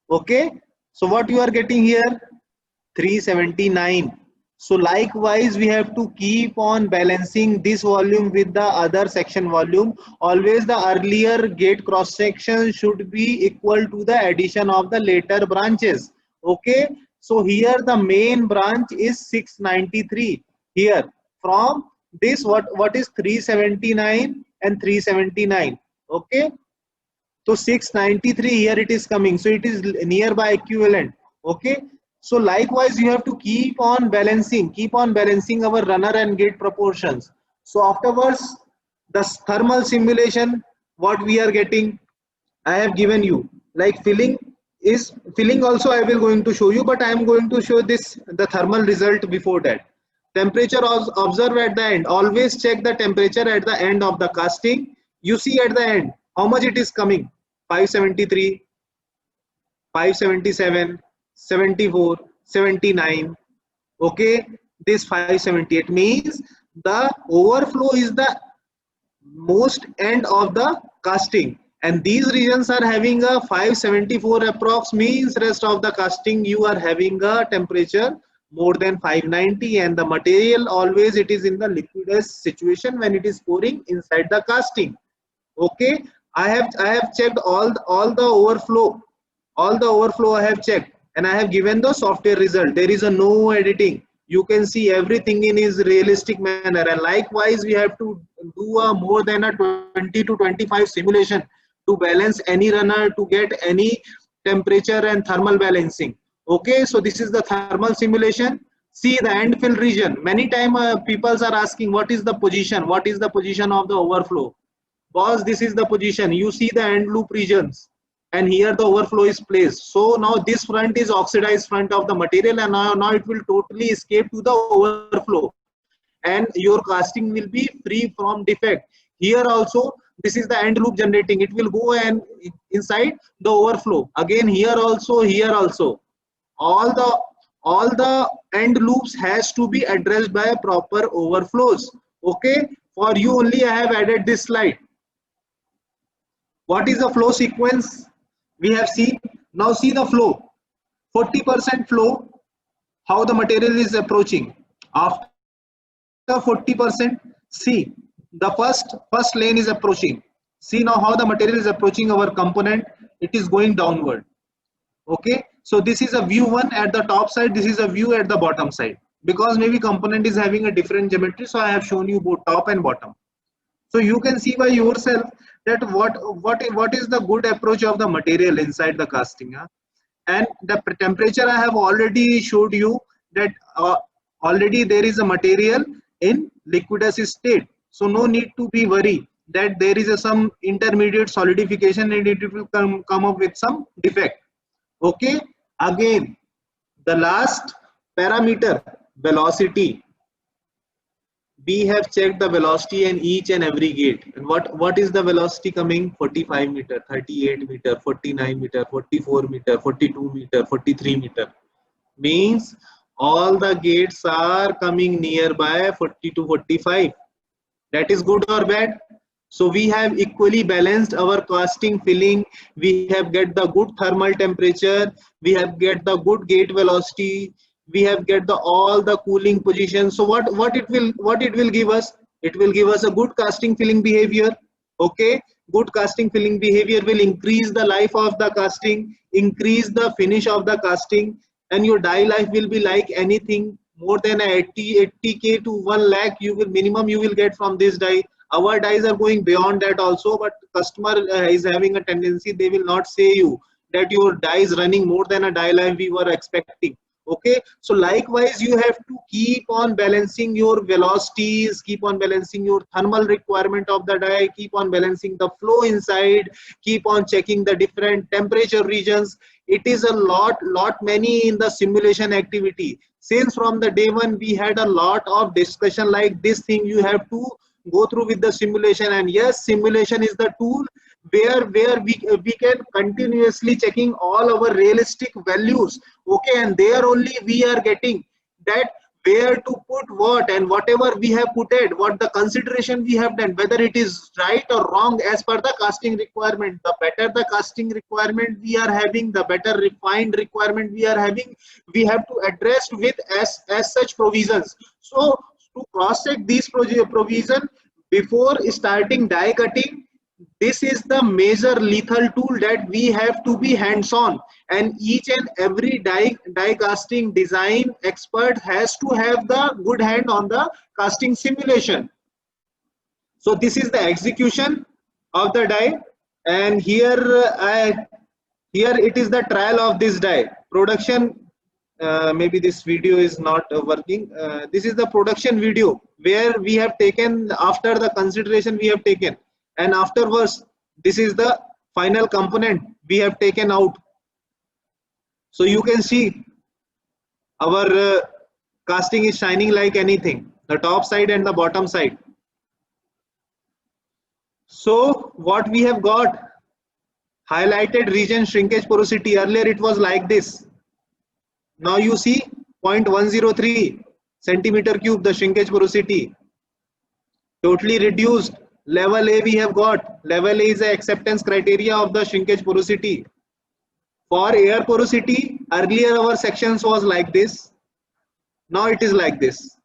Okay, so what you are getting here? 379. So likewise we have to keep on balancing this volume with the other section volume. Always the earlier gate cross section should be equal to the addition of the later branches. Okay, so here the main branch is 693. Here from this, what is 379 and 379. Okay, So 693 here it is coming. So it is nearby equivalent. Okay. So likewise, you have to keep on balancing our runner and gate proportions. So afterwards, the thermal simulation, what we are getting, I have given you. Like filling also I will going to show you, but I am going to show this the thermal result before that. Temperature observe at the end. Always check the temperature at the end of the casting. You see at the end how much it is coming. 573, 577, 74, 79. Okay, this 578 means the overflow is the most end of the casting, and these regions are having a 574 approx, means rest of the casting you are having a temperature more than 590, and the material always it is in the liquidous situation when it is pouring inside the casting. Okay, I have checked all the overflow I have checked, and I have given the software result. There is a no editing. You can see everything in his realistic manner, and likewise we have to do a more than a 20 to 25 simulation to balance any runner, to get any temperature and thermal balancing. Okay, so this is the thermal simulation. See the end fill region. Many time people are asking what is the position of the overflow. Boss, this is the position. You see the end loop regions, and here the overflow is placed. So now this front is oxidized front of the material, and now it will totally escape to the overflow, and your casting will be free from defect. Here also this is the end loop generating. It will go and inside the overflow. Again here also. All the end loops has to be addressed by proper overflows. Okay, for you only I have added this slide. What is the flow sequence? We have seen. Now see the flow. 40% flow, how the material is approaching. After 40%, see the first lane is approaching. See now how the material is approaching our component. It is going downward. Okay, so this is a view one at the top side. This is a view at the bottom side. Because maybe component is having a different geometry, so I have shown you both top and bottom. So you can see by yourself that what is the good approach of the material inside the casting. And the temperature I have already showed you that already there is a material in liquidous state. So no need to be worried that there is some intermediate solidification and it will come up with some defect. Okay, again the last parameter, velocity. We have checked the velocity in each and every gate, and what is the velocity coming? 45 meter, 38 meter, 49 meter, 44 meter, 42 meter, 43 meter, means all the gates are coming nearby 40 to 45. That is good or bad? So we have equally balanced our casting filling. We have get the good thermal temperature, we have get the good gate velocity, we have get the all the cooling position. So what it will give us? It will give us a good casting filling behavior. Okay, good casting filling behavior will increase the life of the casting, increase the finish of the casting, and your die life will be like anything more than 80k to 1 lakh you will minimum you will get from this die. Our dies are going beyond that also, but customer is having a tendency, they will not say you that your die is running more than a die life we were expecting. Okay, so likewise you have to keep on balancing your velocities, keep on balancing your thermal requirement of the die, keep on balancing the flow inside, keep on checking the different temperature regions. It is a lot many in the simulation activity. Since from the day one we had a lot of discussion like this thing you have to go through with the simulation. And yes, simulation is the tool where we can continuously checking all our realistic values. Okay, and there only we are getting that where to put what, and whatever we have put it, what the consideration we have done, whether it is right or wrong as per the casting requirement. The better the casting requirement we are having, the better refined requirement we are having, we have to address with as such provisions. So to cross check these provision before starting die cutting, this is the major lethal tool that we have to be hands-on, and each and every die casting design expert has to have the good hand on the casting simulation. So this is the execution of the die. And here it is the trial of this die. Production, maybe this video is not working. This is the production video where we have taken, after the consideration we have taken, and afterwards this is the final component we have taken out. So you can see our casting is shining like anything, the top side and the bottom side. So what we have got, highlighted region shrinkage porosity. Earlier it was like this. Now you see 0.103 centimeter cube, the shrinkage porosity. Totally reduced. Level A we have got. Level A is the acceptance criteria of the shrinkage porosity. For air porosity, earlier our sections was like this. Now it is like this.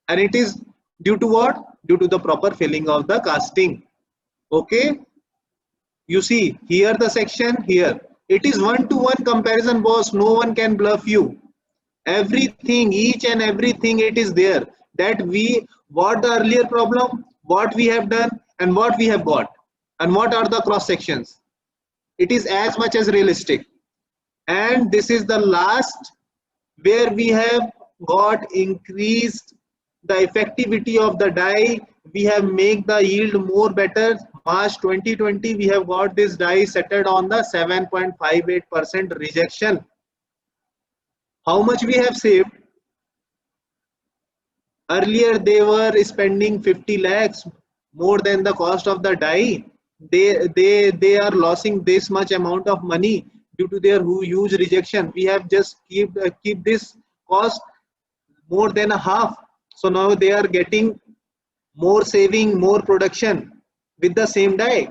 And it is due to what? Due to the proper filling of the casting. Okay. You see here the section, here. It is one-to-one comparison, boss. No one can bluff you. Everything, each and everything, it is there. That what the earlier problem, what we have done, and what we have got, and what are the cross sections. It is as much as realistic. And this is the last where we have got increased the effectivity of the die. We have made the yield more better. March 2020, we have got this die settled on the 7.58% rejection. How much we have saved? Earlier they were spending 50 lakhs more than the cost of the die. They are losing this much amount of money due to their huge rejection. We have just keep this cost more than a half. So now they are getting more saving, more production with the same die.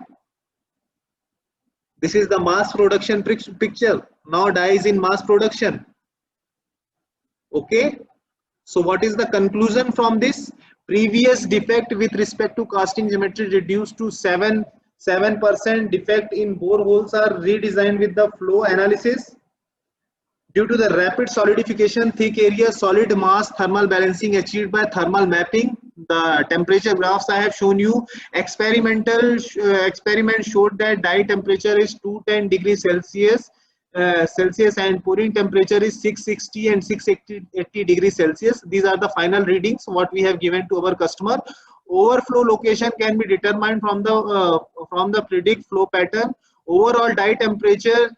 This is the mass production picture. Now die is in mass production. Okay. So what is the conclusion from this? Previous defect with respect to casting geometry reduced to 7%. Defect in bore holes are redesigned with the flow analysis. Due to the rapid solidification, thick area, solid mass thermal balancing achieved by thermal mapping. The temperature graphs I have shown you. Experiment showed that die temperature is 210 degrees Celsius. And pouring temperature is 660 and 680 degrees Celsius. These are the final readings what we have given to our customer. Overflow location can be determined from the predict flow pattern. Overall die temperature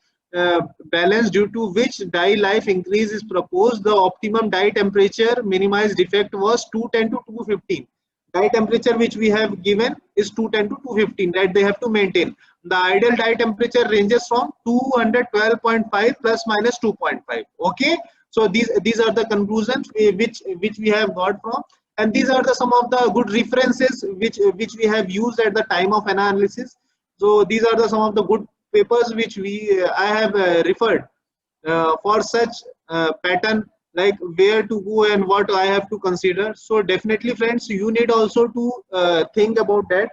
balance due to which die life increase is proposed. The optimum die temperature minimized defect was 210 to 215. Die temperature which we have given is 210 to 215, that they have to maintain. The ideal die temperature ranges from 212.5 plus minus 2.5. Okay, so these are the conclusions which we have got from, and these are the some of the good references which we have used at the time of analysis. So these are the some of the good papers which I have referred for such pattern, like where to go and what I have to consider. So definitely friends, you need also to think about that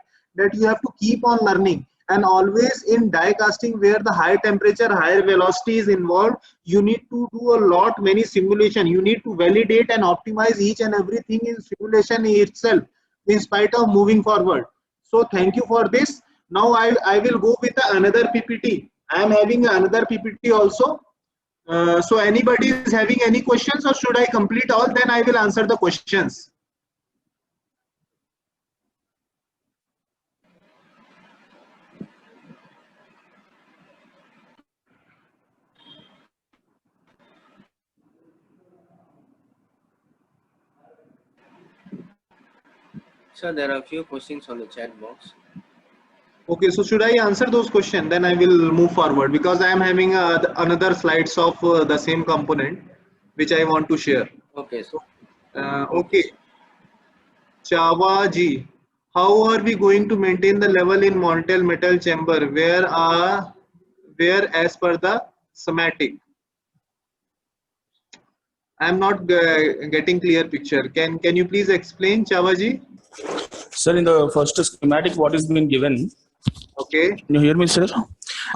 you have to keep on learning, and always in die casting where the high temperature, higher velocity is involved, you need to do many simulation. You need to validate and optimize each and everything in simulation itself in spite of moving forward. So thank you for this. Now I will go with another PPT. I am having another PPT also. So anybody is having any questions, or should I complete all? Then I will answer the questions. Sir, there are a few questions on the chat box. Okay, so should I answer those questions? Then I will move forward, because I am having another slides of the same component which I want to share. Okay, so okay. Chava ji, how are we going to maintain the level in Montel metal chamber where as per the schematic? I am not getting clear picture. Can you please explain, Chava ji? Sir, in the first schematic, what is been given? Okay. Can you hear me, sir?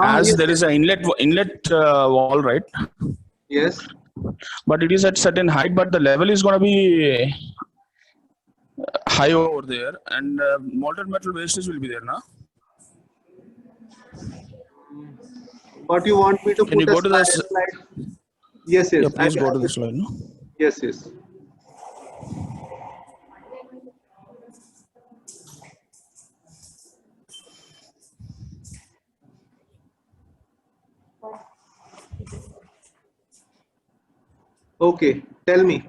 As yes, there is an inlet wall, right? Yes. But it is at certain height, but the level is going to be high over there, and molten metal wastage will be there, na? What you want me to Can you put a go to the slide? Yes, yeah, yes. please go to the slide. No? Yes, yes. Okay, tell me.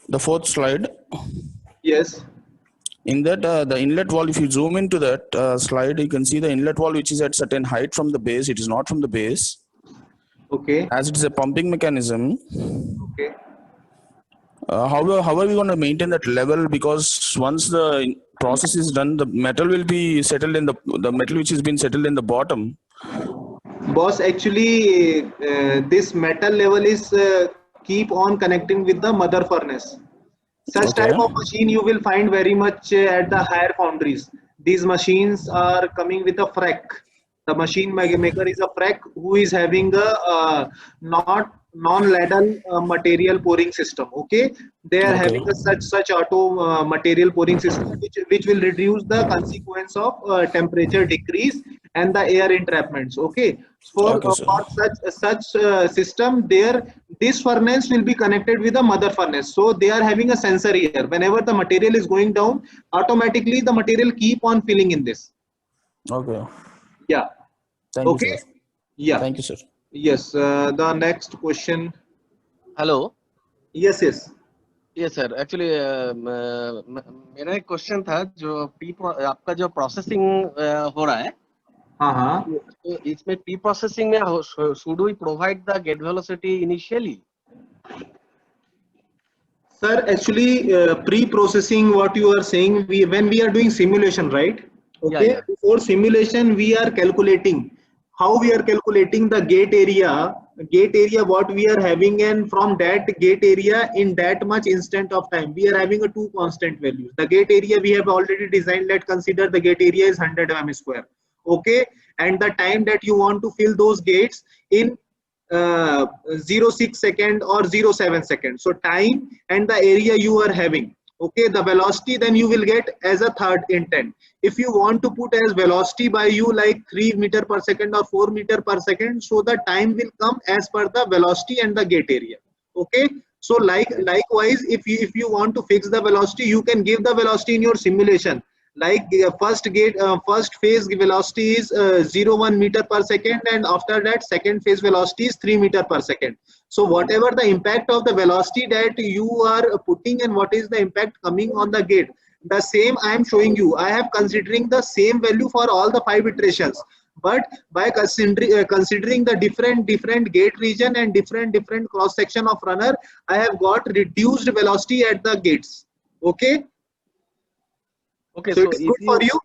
The fourth slide. Yes. In that, the inlet wall, if you zoom into that slide, you can see the inlet wall which is at certain height from the base. It is not from the base. Okay. As it is a pumping mechanism, Okay. how are we going to maintain that level? Because once the process is done, the metal will be settled in the metal which has been settled in the bottom. Boss, actually, this metal level is keep on connecting with the mother furnace. Such Okay. type of machine you will find very much at the higher foundries. These machines are coming with a frac. The machine maker is a frac who is having a not non-ladle material pouring system. Okay, they are Okay. having a such auto material pouring system which will reduce the consequence of temperature decrease and the air entrapments. Okay, Okay, sir. for such system, there this furnace will be connected with the mother furnace. So they are having a sensor here. Whenever the material is going down, automatically the material keep on filling in this. Okay. Yeah. Thank you, Okay. sir. Yeah. Thank you, sir. Yes. The next question. Hello Yes. Yes. ये sir actually मेरा एक question था जो आपका जो processing हो रहा है हाँ हाँ. तो इसमें प्री प्रोसेसिंग में should we provide the gate velocity initially Sir, actually, pre-processing what you are saying, when we are doing simulation, right? Okay, yeah. before simulation, we are calculating how we are calculating the gate area what we are having, and from that gate area in that much instant of time, we are having a two constant values. The gate area we have already designed. Let's consider the gate area is 100 mm square. Okay, and the time that you want to fill those gates in 0.6 second or 0.7 second. So time and the area you are having. Okay, the velocity then you will get as a third intent. If you want to put as velocity by you like 3 meter per second or 4 meter per second, so the time will come as per the velocity and the gate area. Okay, so likewise, if you want to fix the velocity, you can give the velocity in your simulation. Like first phase velocity is 0.1 meter per second, and after that second phase velocity is 3 meter per second. So whatever the impact of the velocity that you are putting and what is the impact coming on the gate, the same I am showing you. I have considering the same value for all the 5 iterations, but by considering the different gate region and different cross section of runner, I have got reduced velocity at the gates. Okay. Okay, So so it is if good for you.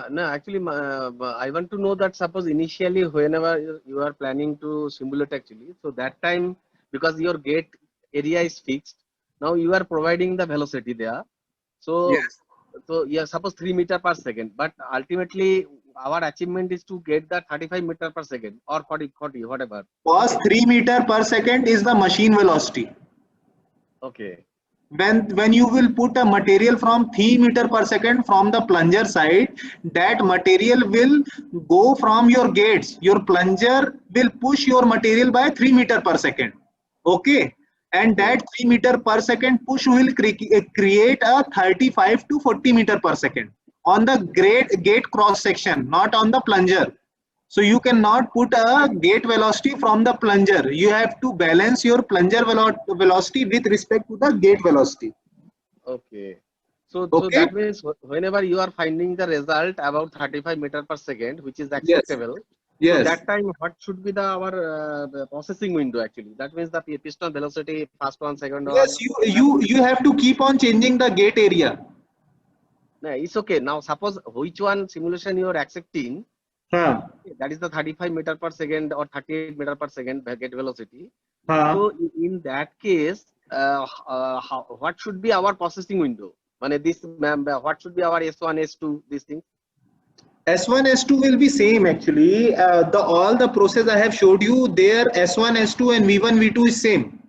no, actually, I want to know that suppose initially whenever you are planning to simulate actually, so that time because your gate area is fixed, now you are providing the velocity there. So, Yes. so yeah, suppose 3 meter per second, but ultimately our achievement is to get the 35 meter per second or 40, whatever. Was 3 meter per second is the machine velocity. Okay. When you will put a material from 3 meter per second from the plunger side, that material will go from your gates. Your plunger will push your material by 3 meter per second. Okay, and that 3 meter per second push will create a 35 to 40 meter per second on the gate cross section, not on the plunger. So you cannot put a gate velocity from the plunger. You have to balance your plunger velocity with respect to the gate velocity. Okay. So Okay. that means whenever you are finding the result about 35 meter per second, which is Yes. acceptable, so Yes. that time what should be our the processing window actually? That means the piston velocity first 1 second or Yes. You have to keep on changing the gate area. no, it's okay. Now suppose which one simulation you are accepting, Huh. that is the 35 meter per second or 38 meter per second gate velocity. Huh. So in that case, what should be our processing window? What should be our S1, S2, these things? S1, S2 will be same actually. All the process I have showed you there, S1, S2 and V1, V2 is same.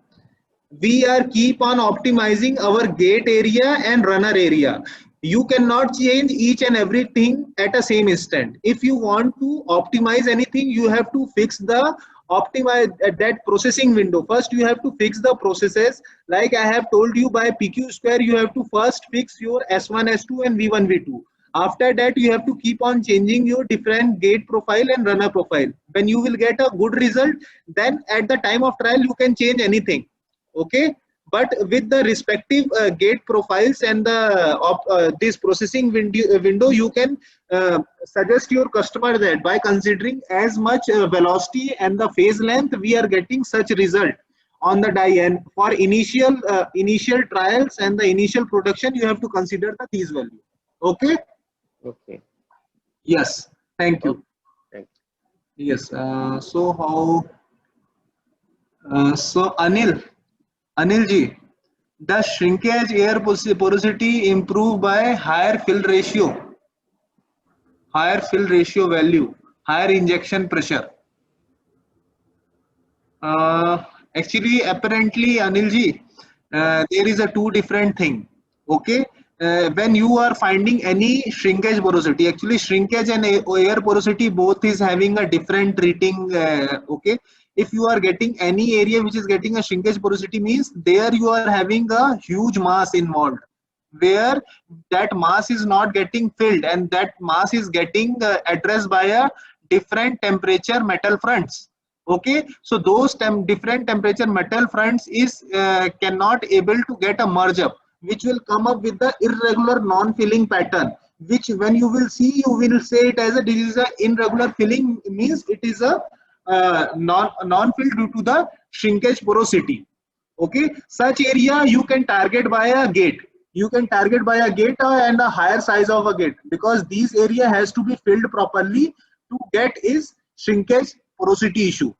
We are keep on optimizing our gate area and runner area. You cannot change each and everything at a same instant. If you want to optimize anything, you have to fix the optimize that processing window. First, you have to fix the processes. Like I have told you, by PQ square, you have to first fix your S1, S2 and V1, V2. After that, you have to keep on changing your different gate profile and runner profile. When you will get a good result, then at the time of trial, you can change anything. Okay. But with the respective gate profiles and the this processing window, you can suggest your customer that by considering as much velocity and the phase length, we are getting such result on the die. And for initial trials and the initial production, you have to consider these values. Okay. Okay. Yes. Thank you. Thank Yes. So how? So Anil ji, does shrinkage air porosity improve by higher fill ratio value, higher injection pressure? Actually, apparently, Anil ji, there is a two different thing. Okay. When you are finding any shrinkage porosity, actually shrinkage and air porosity both is having a different treating. Okay. If you are getting any area which is getting a shrinkage porosity, means there you are having a huge mass involved, where that mass is not getting filled and that mass is getting addressed by a different temperature metal fronts. Okay, so those different temperature metal fronts is cannot able to get a merge up, which will come up with the irregular non-filling pattern, which when you will see, you will say it as a this is a irregular filling, means it is a non-filled due to the shrinkage porosity. Okay, such area you can target by a gate. You can target by a gate and a higher size of a gate, because these area has to be filled properly to get is shrinkage porosity issue.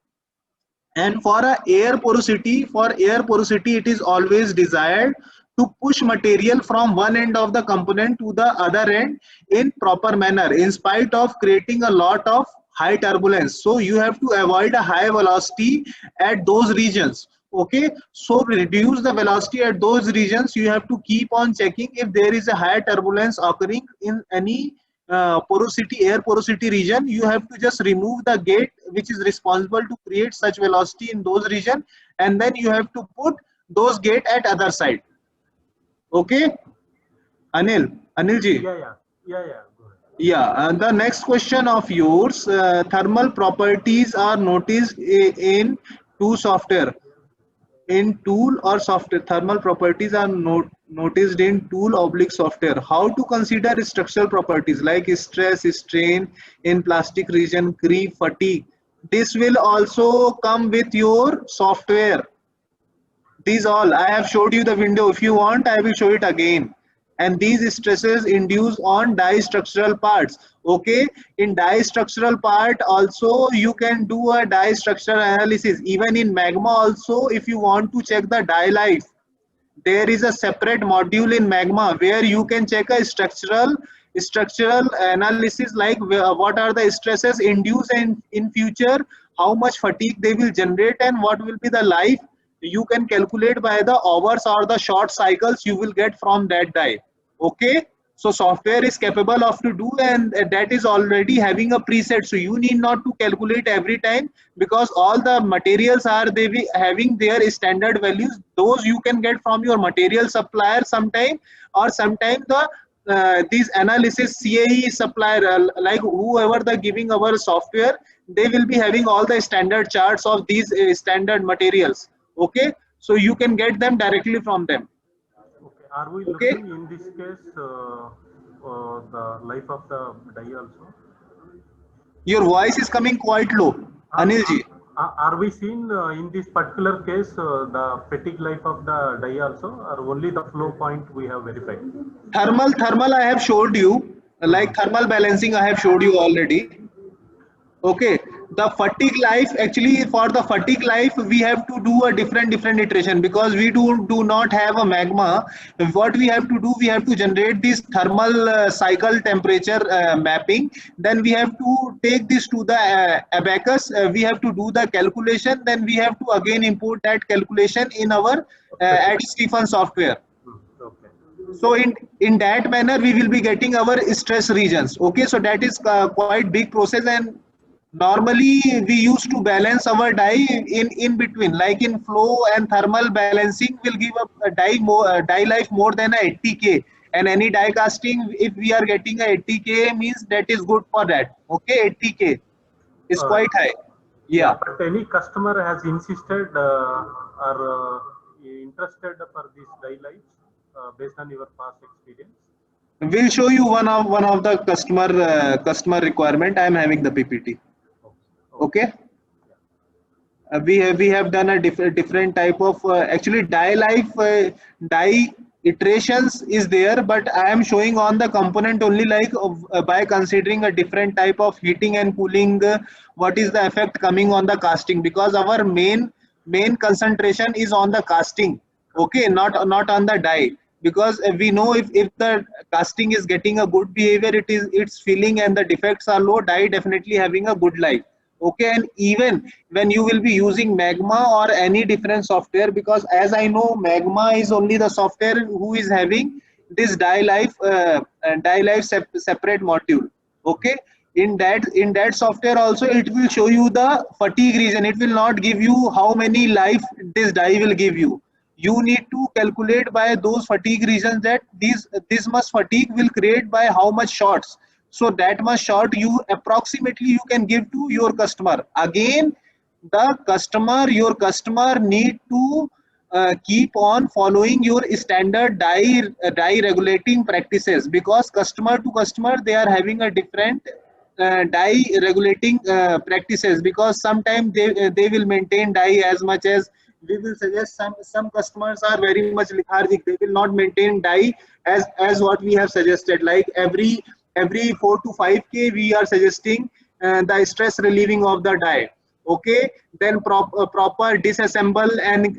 And for air porosity, it is always desired to push material from one end of the component to the other end in proper manner, in spite of creating a lot of high turbulence. So you have to avoid a high velocity at those regions. Okay, so to reduce the velocity at those regions, you have to keep on checking if there is a high turbulence occurring in any air porosity region. You have to just remove the gate which is responsible to create such velocity in those region, and then you have to put those gate at other side. Okay, Anil ji. Go ahead. Yeah, and the next question of yours, thermal properties are noticed in two software. In tool or software, thermal properties are noticed in tool/software. How to consider structural properties like stress, strain in plastic region, creep, fatigue? This will also come with your software. These all I have showed you the window. If you want, I will show it again. And these stresses induced on die structural parts. Okay, in die structural part also you can do a die structural analysis. Even in magma also, if you want to check the die life, there is a separate module in magma where you can check a structural analysis, like what are the stresses induced in future, how much fatigue they will generate, and what will be the life. You can calculate by the hours or the short cycles you will get from that die. Okay, so software is capable of to do, and that is already having a preset, so you need not to calculate every time, because all the materials are having their standard values. Those you can get from your material supplier sometime, or sometime the these analysis CAE supplier, like whoever the giving our software, they will be having all the standard charts of these standard materials. Okay, so you can get them directly from them. Okay. Are we Okay. looking in this case the life of the die also? Your voice is coming quite low, Anil ji. Are we seeing in this particular case the fatigue life of the die also, or only the flow point we have verified? Thermal I have showed you, like thermal balancing I have showed you already. Okay, the fatigue life, actually for the fatigue life we have to do a different iteration, because we do not have a magma. What we have to do, we have to generate this thermal cycle temperature mapping. Then we have to take this to the abacus. We have to do the calculation. Then we have to again import that calculation in our Stephen software. Okay. So in that manner, we will be getting our stress regions. Okay, so that is quite big process, and normally we used to balance our die in between, like in flow and thermal balancing will give a die more die life more than a 80K, and any die casting, if we are getting a 80K, means that is good for that. Okay, 80K is Uh, quite high. yeah, Yeah. but any customer has insisted or interested for these die lights based on your past experience. We'll show you one of the customer requirement. I am having the PPT. Okay. Okay. We have done a different type of actually die life die iterations is there, but I am showing on the component only, like by considering a different type of heating and cooling, what is the effect coming on the casting, because our main concentration is on the casting. Okay, not on the die, because we know if the casting is getting a good behavior, it's filling and the defects are low, die definitely having a good life. Okay, and even when you will be using Magma or any different software, because as I know, Magma is only the software who is having this die life separate module. Okay, in that software also it will show you the fatigue region. It will not give you how many life this die will give you. You need to calculate by those fatigue regions, that this much fatigue will create by how much shots, so that much shot you approximately you can give to your customer. Again, your customer need to keep on following your standard die regulating practices, because customer to customer they are having a different die regulating practices, because sometimes they will maintain die as much as we will suggest. Some customers are very much lethargic, they will not maintain die as what we have suggested, like every 4 to 5K we are suggesting the stress relieving of the die. Okay, then proper disassemble and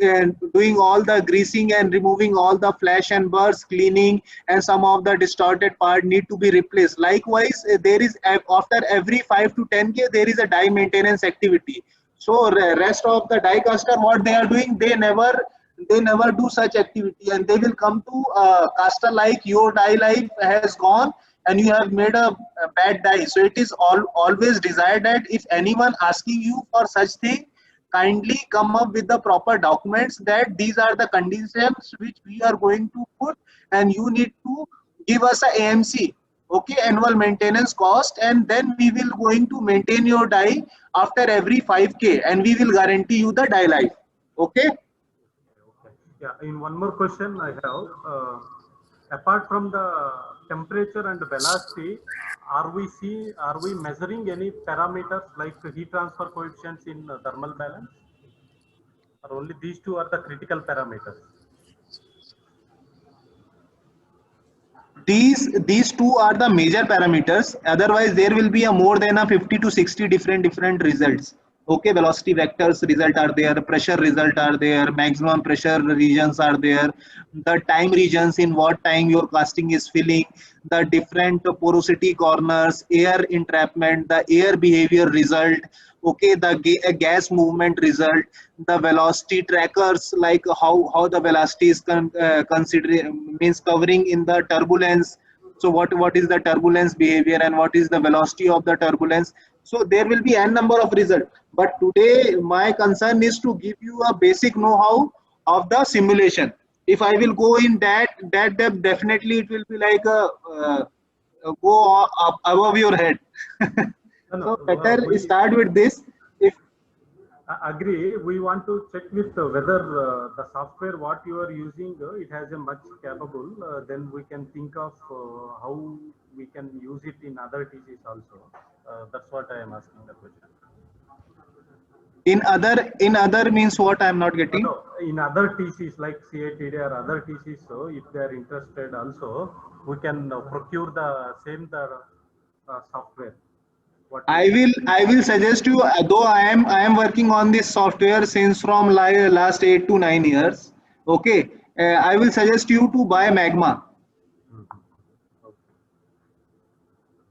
doing all the greasing and removing all the flash and burrs, cleaning, and some of the distorted part need to be replaced. Likewise, there is after every 5 to 10K there is a die maintenance activity. So rest of the die caster, what they are doing, they never do such activity, and they will come to caster like your die life has gone and you have made a bad die. So it is always desired that if anyone asking you for such thing, kindly come up with the proper documents that these are the conditions which we are going to put, and you need to give us a AMC, okay, annual maintenance cost, and then we will going to maintain your die after every 5K, and we will guarantee you the die life. Okay. Okay. Yeah. In one more question I have. Apart from the temperature and velocity, are we measuring any parameters like heat transfer coefficients in thermal balance, or only these two are the critical parameters? These two are the major parameters, otherwise there will be a more than a 50 to 60 different results. Okay, velocity vectors result are there, pressure result are there, maximum pressure regions are there, the time regions, in what time your casting is filling, the different porosity corners, air entrapment, the air behavior result. Okay, the gas movement result, the velocity trackers, like how the velocity is considering, means covering in the turbulence. So what is the turbulence behavior and what is the velocity of the turbulence. So there will be n number of results, but today my concern is to give you a basic know-how of the simulation. If I will go in that depth, definitely it will be like go up above your head. So better start with this. If I agree. We want to check with whether the software what you are using, it has a much capable. Then we can think of how we can use it in other TCs also. That's what I am asking the question. in other means what I am not getting. No, in other TCs like CATD or other TCs, so if they are interested also, we can procure the same software. I will suggest you, though I am working on this software since from last 8 to 9 years. Okay, I will suggest you to buy Magma.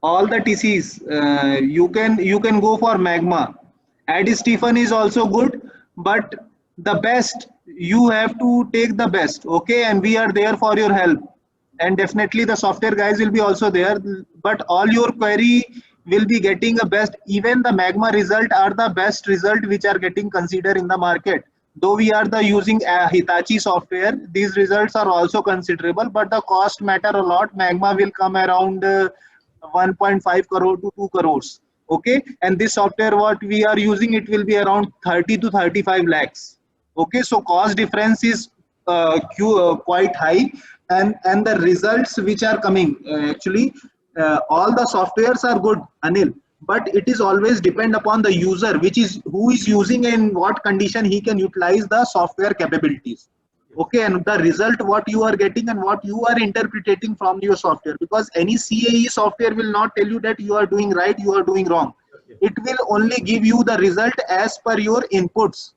All the TCs, you can go for Magma. Ad Stephen is also good, but the best, you have to take the best. Okay, and we are there for your help. and definitely the software guys will be also there, but all your query will be getting a best. Even the Magma result are the best result which are getting considered in the market. Though we are the using Hitachi software, these results are also considerable, but the cost matter a lot. Magma will come around 1.5 crore to 2 crores. Okay, and this software what we are using, it will be around 30 to 35 lakhs. Okay, so cost difference is quite high, and the results which are coming, actually all the softwares are good, Anil, but it is always depend upon the user, which is who is using and what condition he can utilize the software capabilities. Okay, and the result what you are getting and what you are interpreting from your software, because any CAE software will not tell you that you are doing right, you are doing wrong. It will only give you the result as per your inputs.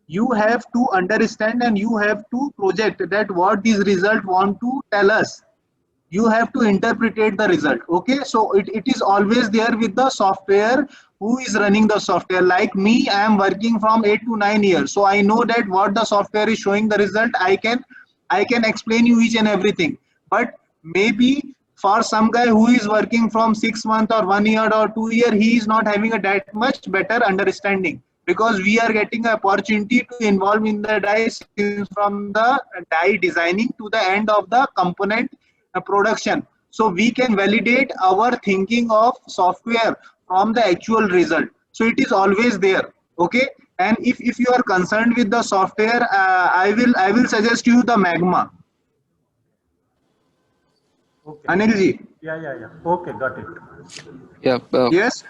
You have to understand and you have to project that what this result want to tell us. You have to interpret the result. Okay, so it is always there with the software who is running the software. Like me, I am working from 8 to 9 years, so I know that what the software is showing the result. I can explain you each and everything, but maybe for some guy who is working from 6 months or 1 year or 2 year, he is not having a that much better understanding, because we are getting an opportunity to involve in the die from the die designing to the end of the component production. So we can validate our thinking of software from the actual result. So it is always there. Okay, and if you are concerned with the software, I will suggest you the Magma. Okay. Anilji. Yeah. Okay, got it. Yeah. Yes.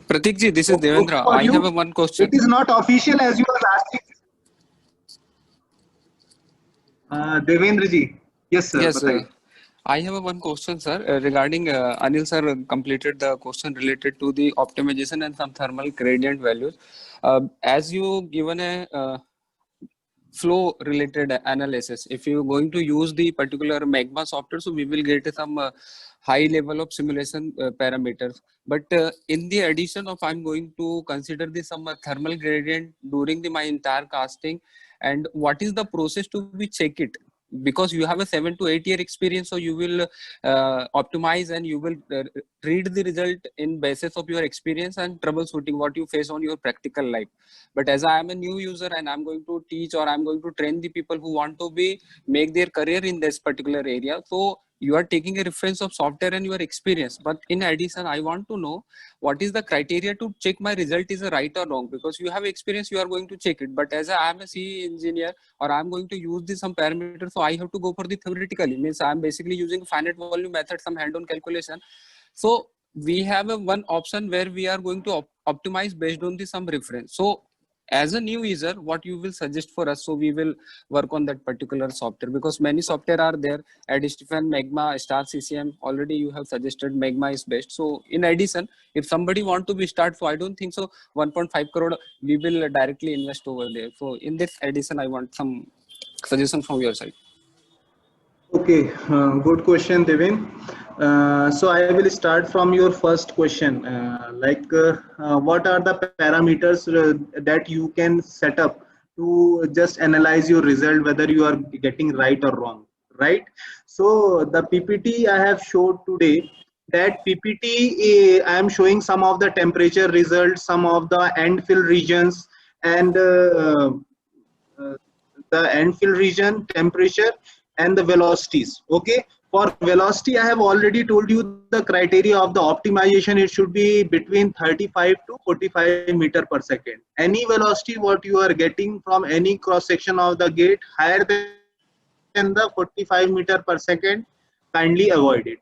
Pratik ji, this is Okay, Devendra. for I you, have a one question. it is not official as you are asking. Devendra ji. Yes, sir. Yes, Bataiye. I have a one question, sir, regarding Anil sir completed the question related to the optimization and some thermal gradient values. As you given a flow related analysis, if you're going to use the particular Magma software, so we will get some high level of simulation parameters. But in the addition of, I'm going to consider this some thermal gradient during my entire casting, and what is the process to be check it? Because you have a 7 to 8 year experience, so you will optimize and you will read the result in basis of your experience and troubleshooting what you face on your practical life. But as I am a new user and I'm going to teach or I'm going to train the people who want to be make their career in this particular area, so you are taking a reference of software and your experience. But in addition, I want to know what is the criteria to check my result is a right or wrong, because you have experience, you are going to check it. But as I am a CE engineer or I'm going to use this some parameters, so I have to go for the theoretically, means I'm basically using finite volume method, some hand-on calculation. So we have a one option where we are going to optimize based on the some reference. So as a new user, what you will suggest for us, so we will work on that particular software, because many software are there, Adistefan, Magma, Star CCM. Already you have suggested Magma is best. So in addition, if somebody want to be start, so I don't think so 1.5 crore we will directly invest over there. So in this addition, I want some suggestion from your side. Okay, good question, Devin. So I will start from your first question. What are the parameters that you can set up to just analyze your result, whether you are getting right or wrong, right? So the PPT I have showed today, that PPT, I am showing some of the temperature results, some of the end fill regions, and the end fill region, temperature, and the velocities. Okay, for velocity, I have already told you the criteria of the optimization. It should be between 35 to 45 meter per second. Any velocity what you are getting from any cross section of the gate higher than the 45 meter per second, kindly avoid it.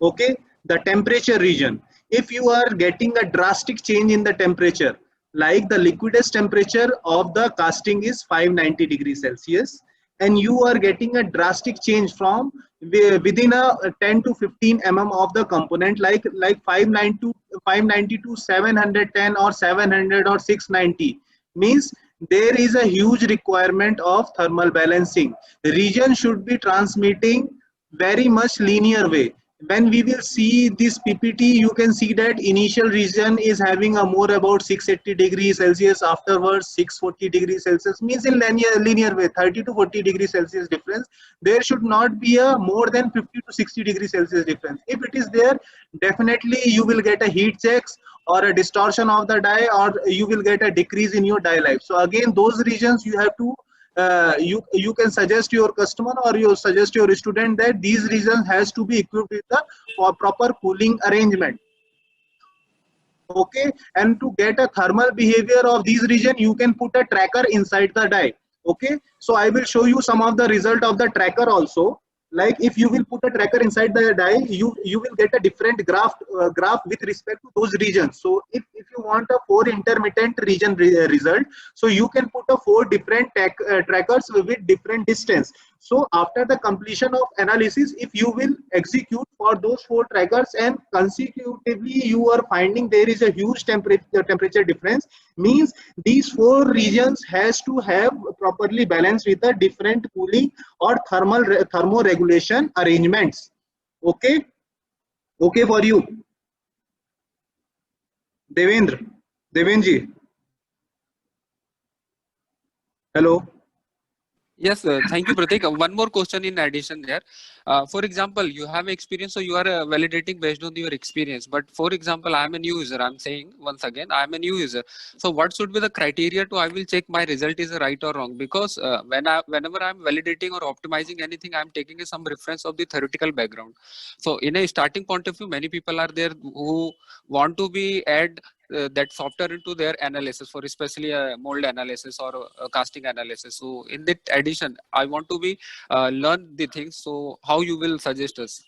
Okay, the temperature region, if you are getting a drastic change in the temperature, like the liquidus temperature of the casting is 590 degrees Celsius, and you are getting a drastic change from within a 10 to 15 mm of the component, like 590 to 710 or 700 or 690, means there is a huge requirement of thermal balancing. The region should be transmitting very much linear way. when we will see this PPT, you can see that initial region is having a more about 680 degrees Celsius, afterwards 640 degrees Celsius, means in linear way, 30 to 40 degrees Celsius difference. There should not be a more than 50 to 60 degrees Celsius difference. If it is there, definitely you will get a heat checks or a distortion of the die, or you will get a decrease in your die life. So again, those regions you have to you can suggest your customer or you suggest your student that these regions has to be equipped with the proper cooling arrangement. Okay, and to get a thermal behavior of these region, you can put a tracker inside the die. Okay, so I will show you some of the result of the tracker also. Like if you will put a tracker inside the die, you will get a different graph with respect to those regions. So if you want a 4 intermittent region result, so you can put a 4 different trackers with different distance. So after the completion of analysis, if you will execute for those 4 trackers and consecutively you are finding there is a huge temperature difference, means these 4 regions has to have properly balanced with a different cooling or thermoregulation arrangements. Okay, okay for you, Devenji. Hello. Yes, thank you, Pratik. One more question in addition there. For example, you have experience, so you are validating based on your experience. But for example, I am a new user. I'm saying once again, I am a new user. So what should be the criteria to I will check my result is right or wrong? Because whenever I'm validating or optimizing anything, I'm taking some reference of the theoretical background. So in a starting point of view, many people are there who want to be add that software into their analysis for especially a mold analysis or a casting analysis. So in that addition, I want to be learn the things. So how you will suggest us?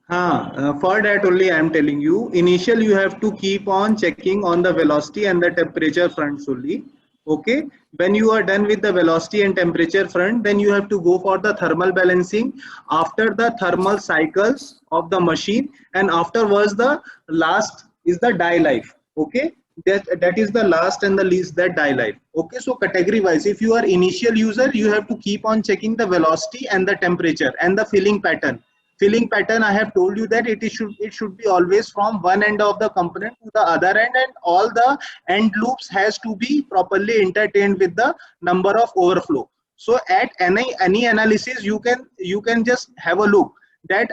For that only I am telling you, initial you have to keep on checking on the velocity and the temperature fronts only. Okay, when you are done with the velocity and temperature front, then you have to go for the thermal balancing after the thermal cycles of the machine, and afterwards the last is the die life. Okay, that is the last and the least, that die life. Okay, so category wise, if you are initial user, you have to keep on checking the velocity and the temperature and the filling pattern. Filling pattern, I have told you that it should be always from one end of the component to the other end, and all the end loops has to be properly entertained with the number of overflow. So at any analysis, you can just have a look that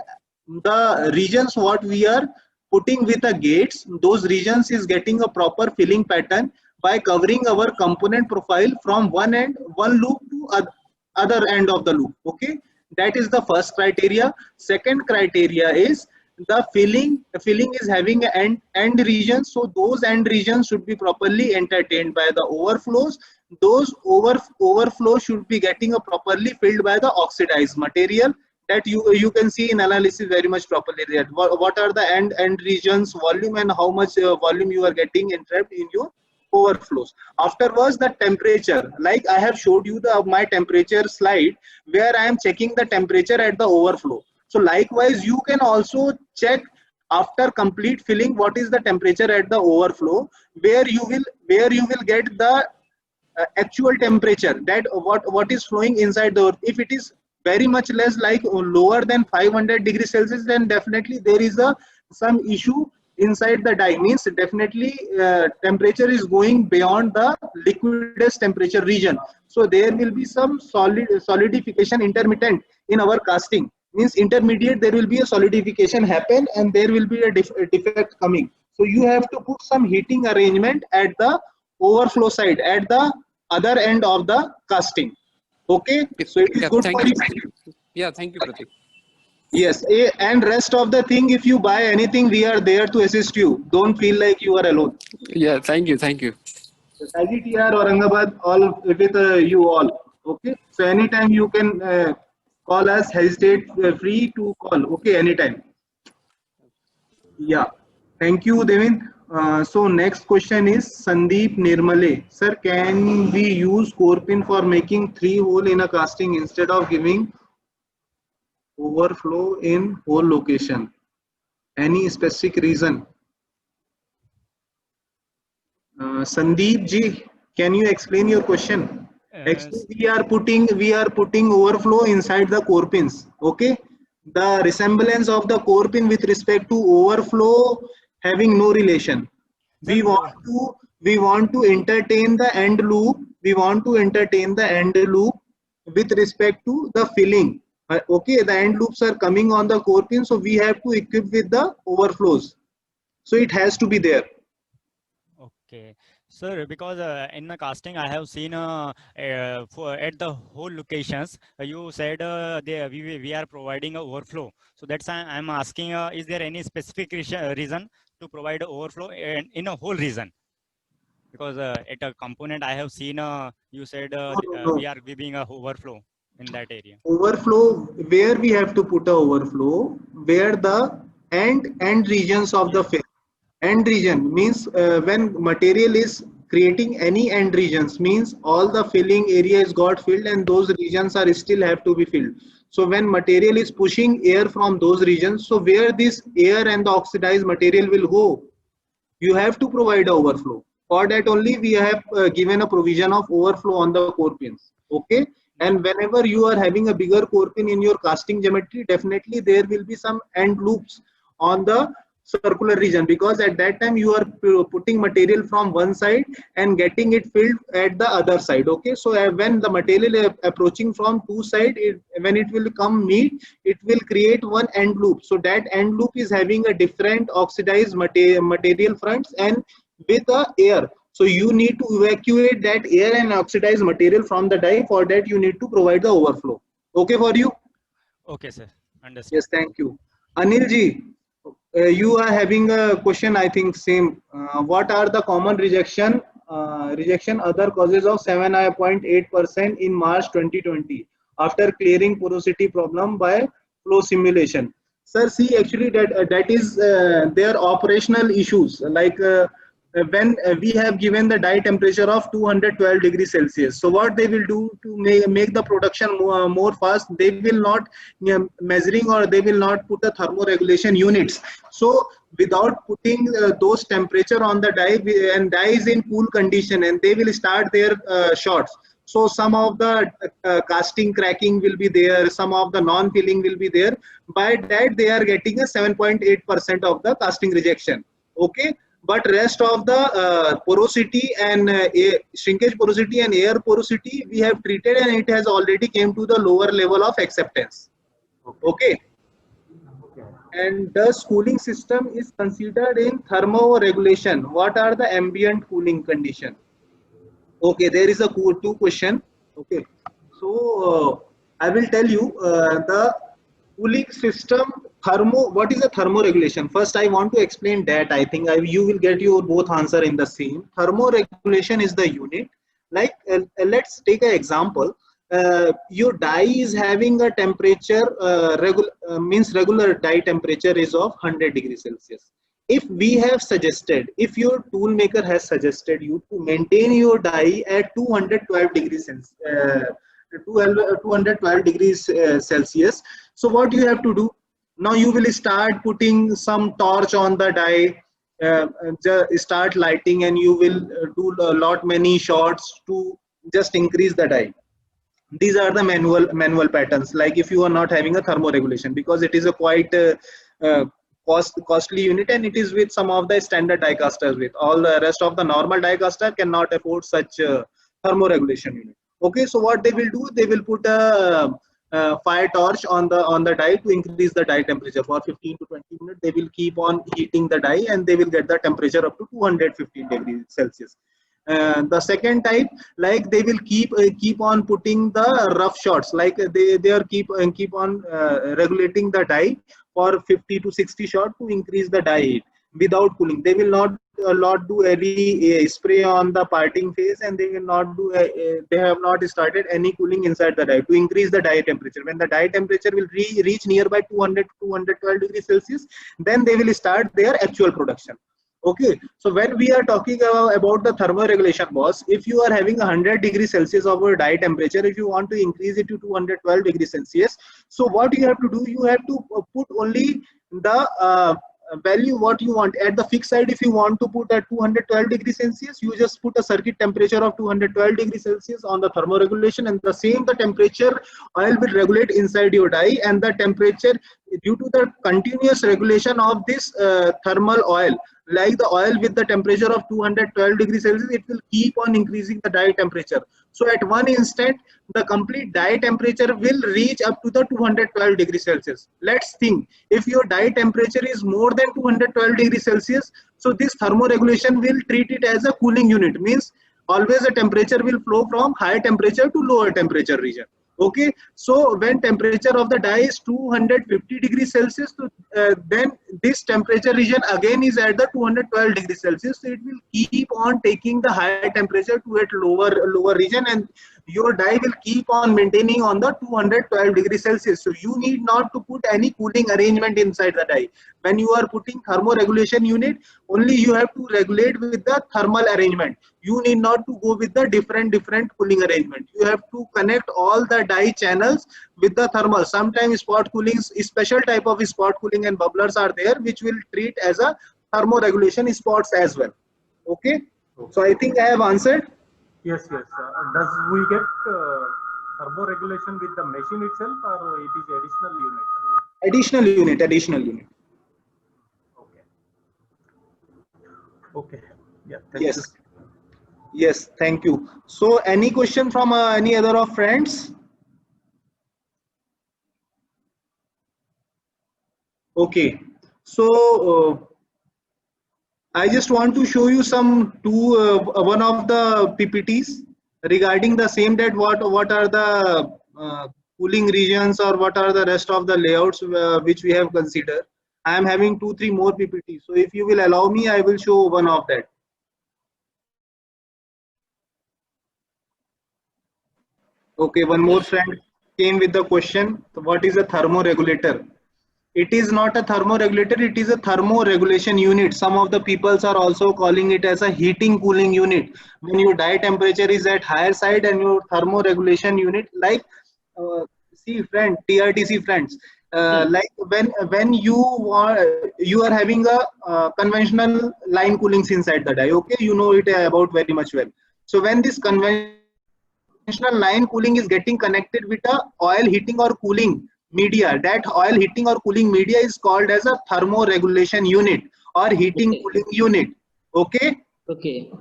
the regions what we are putting with the gates, those regions is getting a proper filling pattern by covering our component profile from one loop to other end of the loop. Okay, that is the first criteria. Second criteria is the filling is having an end region, so those end regions should be properly entertained by the overflows. Those overflows should be getting a properly filled by the oxidized material, that you can see in analysis very much properly there. What are the end regions volume and how much volume you are getting entrapped in your overflows. Afterwards, the temperature, like I have showed you my temperature slide where I am checking the temperature at the overflow. So likewise, you can also check after complete filling what is the temperature at the overflow, where you will get the actual temperature, that what is flowing inside the earth. If it is very much less, like lower than 500 degrees Celsius, then definitely there is some issue inside the die, means definitely temperature is going beyond the liquidus temperature region. So there will be some solidification intermittent in our casting, means intermediate there will be a solidification happen and there will be a defect coming. So you have to put some heating arrangement at the overflow side, at the other end of the casting. Okay, so it is Yeah, good thank for you. you. Yeah, thank you, Pratik. Yes, and rest of the thing, if you buy anything, we are there to assist you. Don't feel like you are alone. Yeah, thank you, thank you. IGTR Aurangabad, all with you all. Okay, so anytime you can call us, hesitate, free to call. Okay, anytime. Yeah, thank you, Devin. So next question is Sandeep Nirmale. Sir, can we use core pin for making 3 hole in a casting instead of giving overflow in hole location? Any specific reason? Sandeep ji, can you explain your question? Actually, we are putting overflow inside the core pins. Okay, the resemblance of the core pin with respect to overflow having no relation. We want to entertain the end loop. We want to entertain the end loop with respect to the filling. Okay, the end loops are coming on the core pin, so we have to equip with the overflows. So it has to be there. Okay, sir, because in the casting I have seen at the whole locations, you said we are providing a overflow. So that's why I'm asking, is there any specific reason to provide overflow in a whole region? Because at a component I have seen, you said No. we are giving a overflow in that area. Overflow, where we have to put a overflow, where the end regions of the fill. End region means when material is creating any end regions, means all the filling area is got filled and those regions are still have to be filled. So when material is pushing air from those regions, so where this air and the oxidized material will go, you have to provide a overflow. For that only we have given a provision of overflow on the core pins. Okay, and whenever you are having a bigger core pin in your casting geometry, definitely there will be some end loops on the circular region, because at that time you are putting material from one side and getting it filled at the other side. Okay, so when the material is approaching from two sides, when it will come meet, it will create one end loop. So that end loop is having a different oxidized material fronts and with the air. So you need to evacuate that air and oxidized material from the die. For that you need to provide the overflow. Okay for you? Okay, sir. Understood. Yes, thank you. Anil ji, you are having a question, I think same. What are the common rejection other causes of 7.8% in March 2020 after clearing porosity problem by flow simulation? Sir, see, actually that is their operational issues, like when we have given the die temperature of 212 degrees Celsius. So what they will do to make the production more fast, they will not measuring, or they will not put the thermoregulation units. So without putting those temperature on the die, and die is in cool condition, and they will start their shots. So some of the casting cracking will be there, some of the non-filling will be there. By that they are getting a 7.8% of the casting rejection. Okay, but rest of the porosity and shrinkage porosity and air porosity we have treated, and it has already came to the lower level of acceptance. Okay. And the cooling system is considered in thermoregulation. What are the ambient cooling condition? Okay, there is a two question. Okay, so I will tell you the cooling system what is a thermoregulation? First I want to explain that. I think you will get your both answer in the same. Thermoregulation is the unit, like let's take an example. Your die is having a temperature regular die temperature is of 100 degrees Celsius. If we have suggested, if your tool maker has suggested you to maintain your die at 212 degrees Celsius, so what you have to do? Now you will start putting some torch on the die, start lighting, and you will do a lot many shots to just increase the die. These are the manual patterns, like if you are not having a thermoregulation, because it is a quite costly unit, and it is with some of the standard die casters. With all the rest of the normal die caster cannot afford such thermoregulation unit. Okay, so what they will do, they will put a fire torch on the die to increase the die temperature for 15 to 20 minutes. They will keep on heating the die, and they will get the temperature up to 215 degrees Celsius. The second type, like they will keep on putting the rough shots, like they are keep on regulating the die for 50 to 60 shot to increase the die heat without cooling. They will not do any spray on the parting phase, and they will not do they have not started any cooling inside the die to increase the die temperature. When the die temperature will reach nearby 200 to 212 degrees Celsius, then they will start their actual production. Okay, so when we are talking about the thermoregulation, boss, if you are having 100 degrees Celsius of your die temperature, if you want to increase it to 212 degrees Celsius, so what you have to do, you have to put only the value what you want. At the fixed side, if you want to put at 212 degrees Celsius, you just put a circuit temperature of 212 degrees Celsius on the thermoregulation, and the same the temperature oil will regulate inside your die, and the temperature, due to the continuous regulation of this thermal oil, like the oil with the temperature of 212 degrees Celsius, it will keep on increasing the die temperature. So at one instant, the complete die temperature will reach up to the 212 degrees Celsius. Let's think, if your die temperature is more than 212 degrees Celsius, so this thermoregulation will treat it as a cooling unit, means always the temperature will flow from higher temperature to lower temperature region. Okay, so when temperature of the die is 250 degrees Celsius, then this temperature region again is at the 212 degrees Celsius. So it will keep on taking the higher temperature to its lower region, and your die will keep on maintaining on the 212 degrees Celsius. So you need not to put any cooling arrangement inside the die. When you are putting thermoregulation unit, only you have to regulate with the thermal arrangement. You need not to go with the different cooling arrangement. You have to connect all the die channels with the thermal. Sometimes spot cooling, special type of spot cooling and bubblers are there, which will treat as a thermoregulation spots as well. Okay, so I think I have answered. Yes, yes. Does we get thermoregulation with the machine itself, or it is additional unit? Additional unit. Okay. Okay. Yeah. Thank Yes. you. Yes, thank you. So any question from any other of friends? Okay, so I just want to show you one of the PPTs regarding the same, that what are the cooling regions, or what are the rest of the layouts which we have considered. I am having 2-3 more PPTs. So if you will allow me, I will show one of that. Okay, one more friend came with the question, what is a thermoregulator? It is not a thermoregulator, it is a thermoregulation unit. Some of the peoples are also calling it as a heating cooling unit. When your die temperature is at higher side and your thermoregulation unit, like see friend, TRTC friends, like when you are having a conventional line coolings inside the die, okay, you know it about very much well. So when this conventional line cooling is getting connected with a oil heating or cooling media, that oil heating or cooling media is called as a thermoregulation unit or heating cooling unit. Okay. Okay.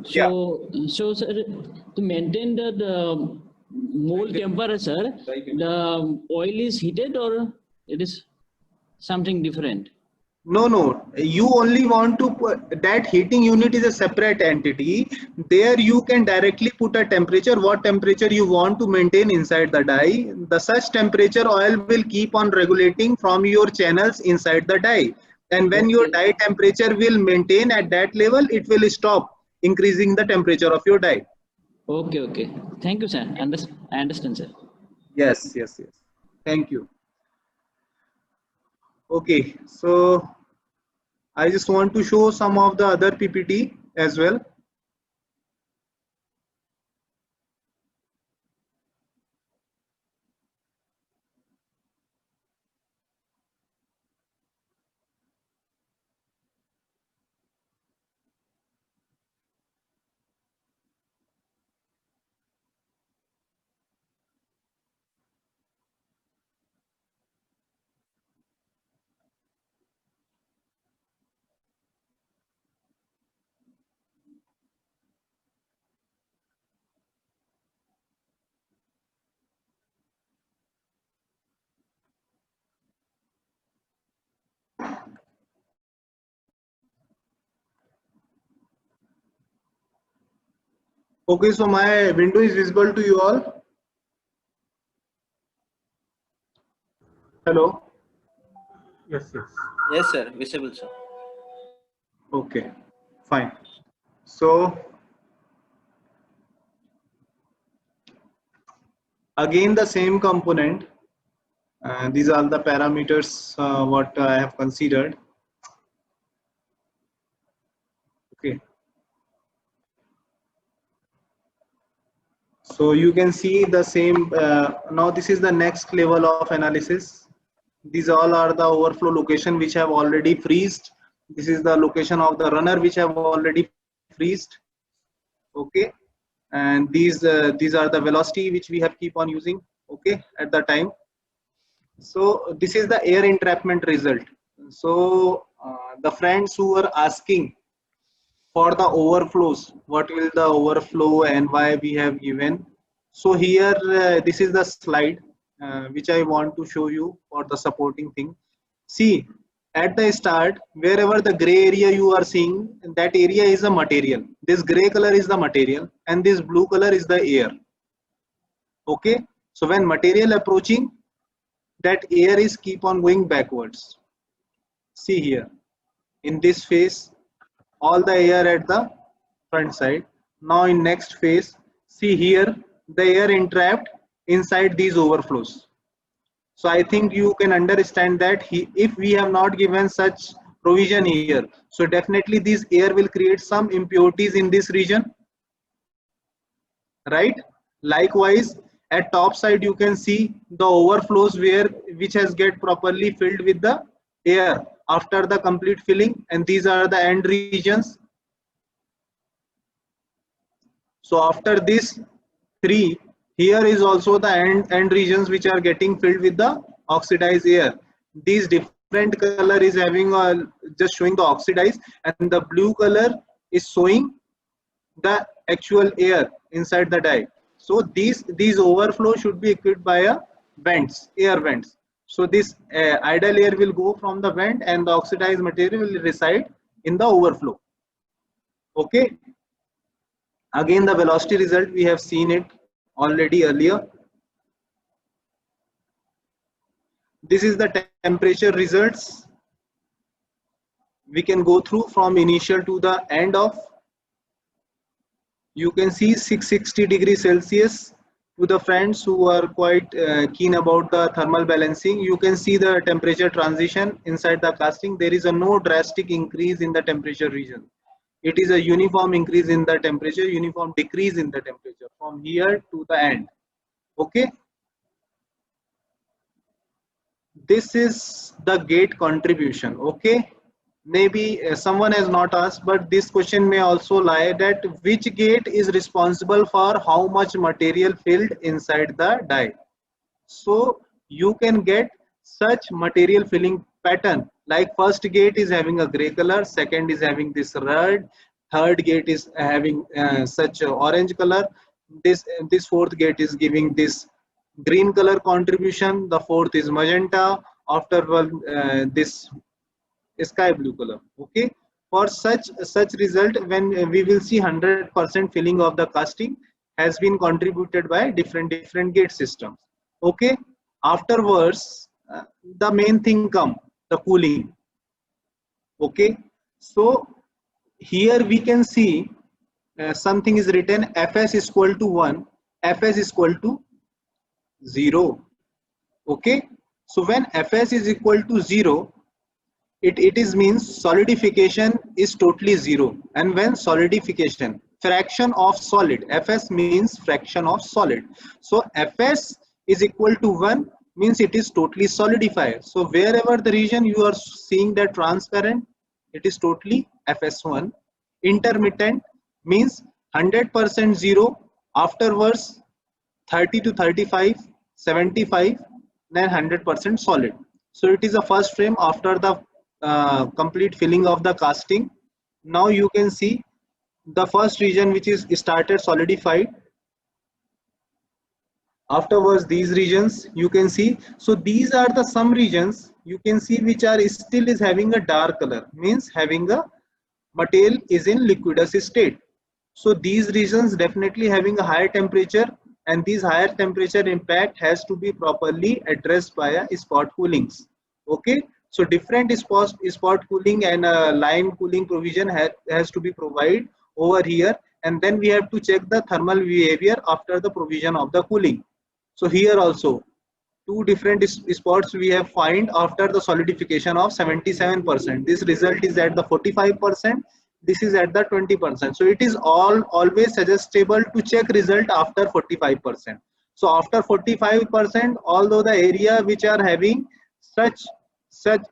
So, so sir, to maintain the mold temperature, the oil is heated, or it is something different? No, you only want to put that heating unit is a separate entity. There you can directly put a temperature, what temperature you want to maintain inside the die. The such temperature oil will keep on regulating from your channels inside the die. And when your die temperature will maintain at that level, it will stop increasing the temperature of your die. Okay, okay. Thank you, sir. I understand, sir. Yes. Thank you. Okay, so I just want to show some of the other PPT as well. Okay, so my window is visible to you all. Hello. Yes, yes. Yes, sir. Visible, sir. Okay, fine. So again the same component. These are the parameters what I have considered. Okay. So you can see the same. Now this is the next level of analysis. These all are the overflow location which have already freezed. This is the location of the runner which have already freezed. Okay, and these are the velocity which we have keep on using. Okay, at the time. So this is the air entrapment result. So the friends who were asking for the overflows, what will the overflow and why we have given. So here this is the slide which I want to show you for the supporting thing. See, at the start, wherever the gray area you are seeing, that area is a material. This gray color is the material and this blue color is the air. Okay, so when material approaching, that air is keep on going backwards. See here, in this phase, all the air at the front side. Now in next phase, see here, the air entrapped inside these overflows. So I think you can understand that if we have not given such provision here, so definitely this air will create some impurities in this region, right? Likewise, at top side you can see the overflows which has get properly filled with the air after the complete filling, and these are the end regions. So after this 3, here is also the end regions which are getting filled with the oxidized air. These different color is having just showing the oxidized, and the blue color is showing the actual air inside the die. So these overflow should be equipped by a vents, air vents. So this idle air will go from the vent and the oxidized material will reside in the overflow. Okay. Again, the velocity result, we have seen it already earlier. This is the temperature results. We can go through from initial to the end of. You can see 660 degrees Celsius. To the friends who are quite keen about the thermal balancing, you can see the temperature transition inside the casting. There is a no drastic increase in the temperature region. It is a uniform increase in the temperature, uniform decrease in the temperature from here to the end. Okay. This is the gate contribution. Okay. Maybe someone has not asked, but this question may also lie that which gate is responsible for how much material filled inside the die. So you can get such material filling pattern, like first gate is having a gray color, second is having this red, third gate is having such orange color, this fourth gate is giving this green color contribution, the fourth is magenta, after this sky blue color. Okay, for such result, when we will see 100% filling of the casting has been contributed by different gate systems. Okay, afterwards the main thing come, the cooling. Okay, so here we can see something is written Fs is equal to 1, Fs is equal to 0. Okay, so when Fs is equal to 0, it is means solidification is totally 0. And when solidification, fraction of solid, Fs means fraction of solid. So Fs is equal to 1 means it is totally solidified. So wherever the region you are seeing that transparent, it is totally Fs1. Intermittent means 100% 0, afterwards 30 to 35, 75, then 100% solid. So it is the first frame after the complete filling of the casting. Now you can see the first region which is started solidified. Afterwards these regions you can see. So these are the some regions you can see which are still is having a dark color, means having a material is in liquidous state. So these regions definitely having a higher temperature, and these higher temperature impact has to be properly addressed by a spot coolings. Okay, so different spot cooling and line cooling provision has to be provided over here, and then we have to check the thermal behavior after the provision of the cooling. So here also 2 different spots we have find after the solidification of 77%. This result is at the 45%. This is at the 20%. So it is always suggestible to check result after 45%. So after 45%, although the area which are having such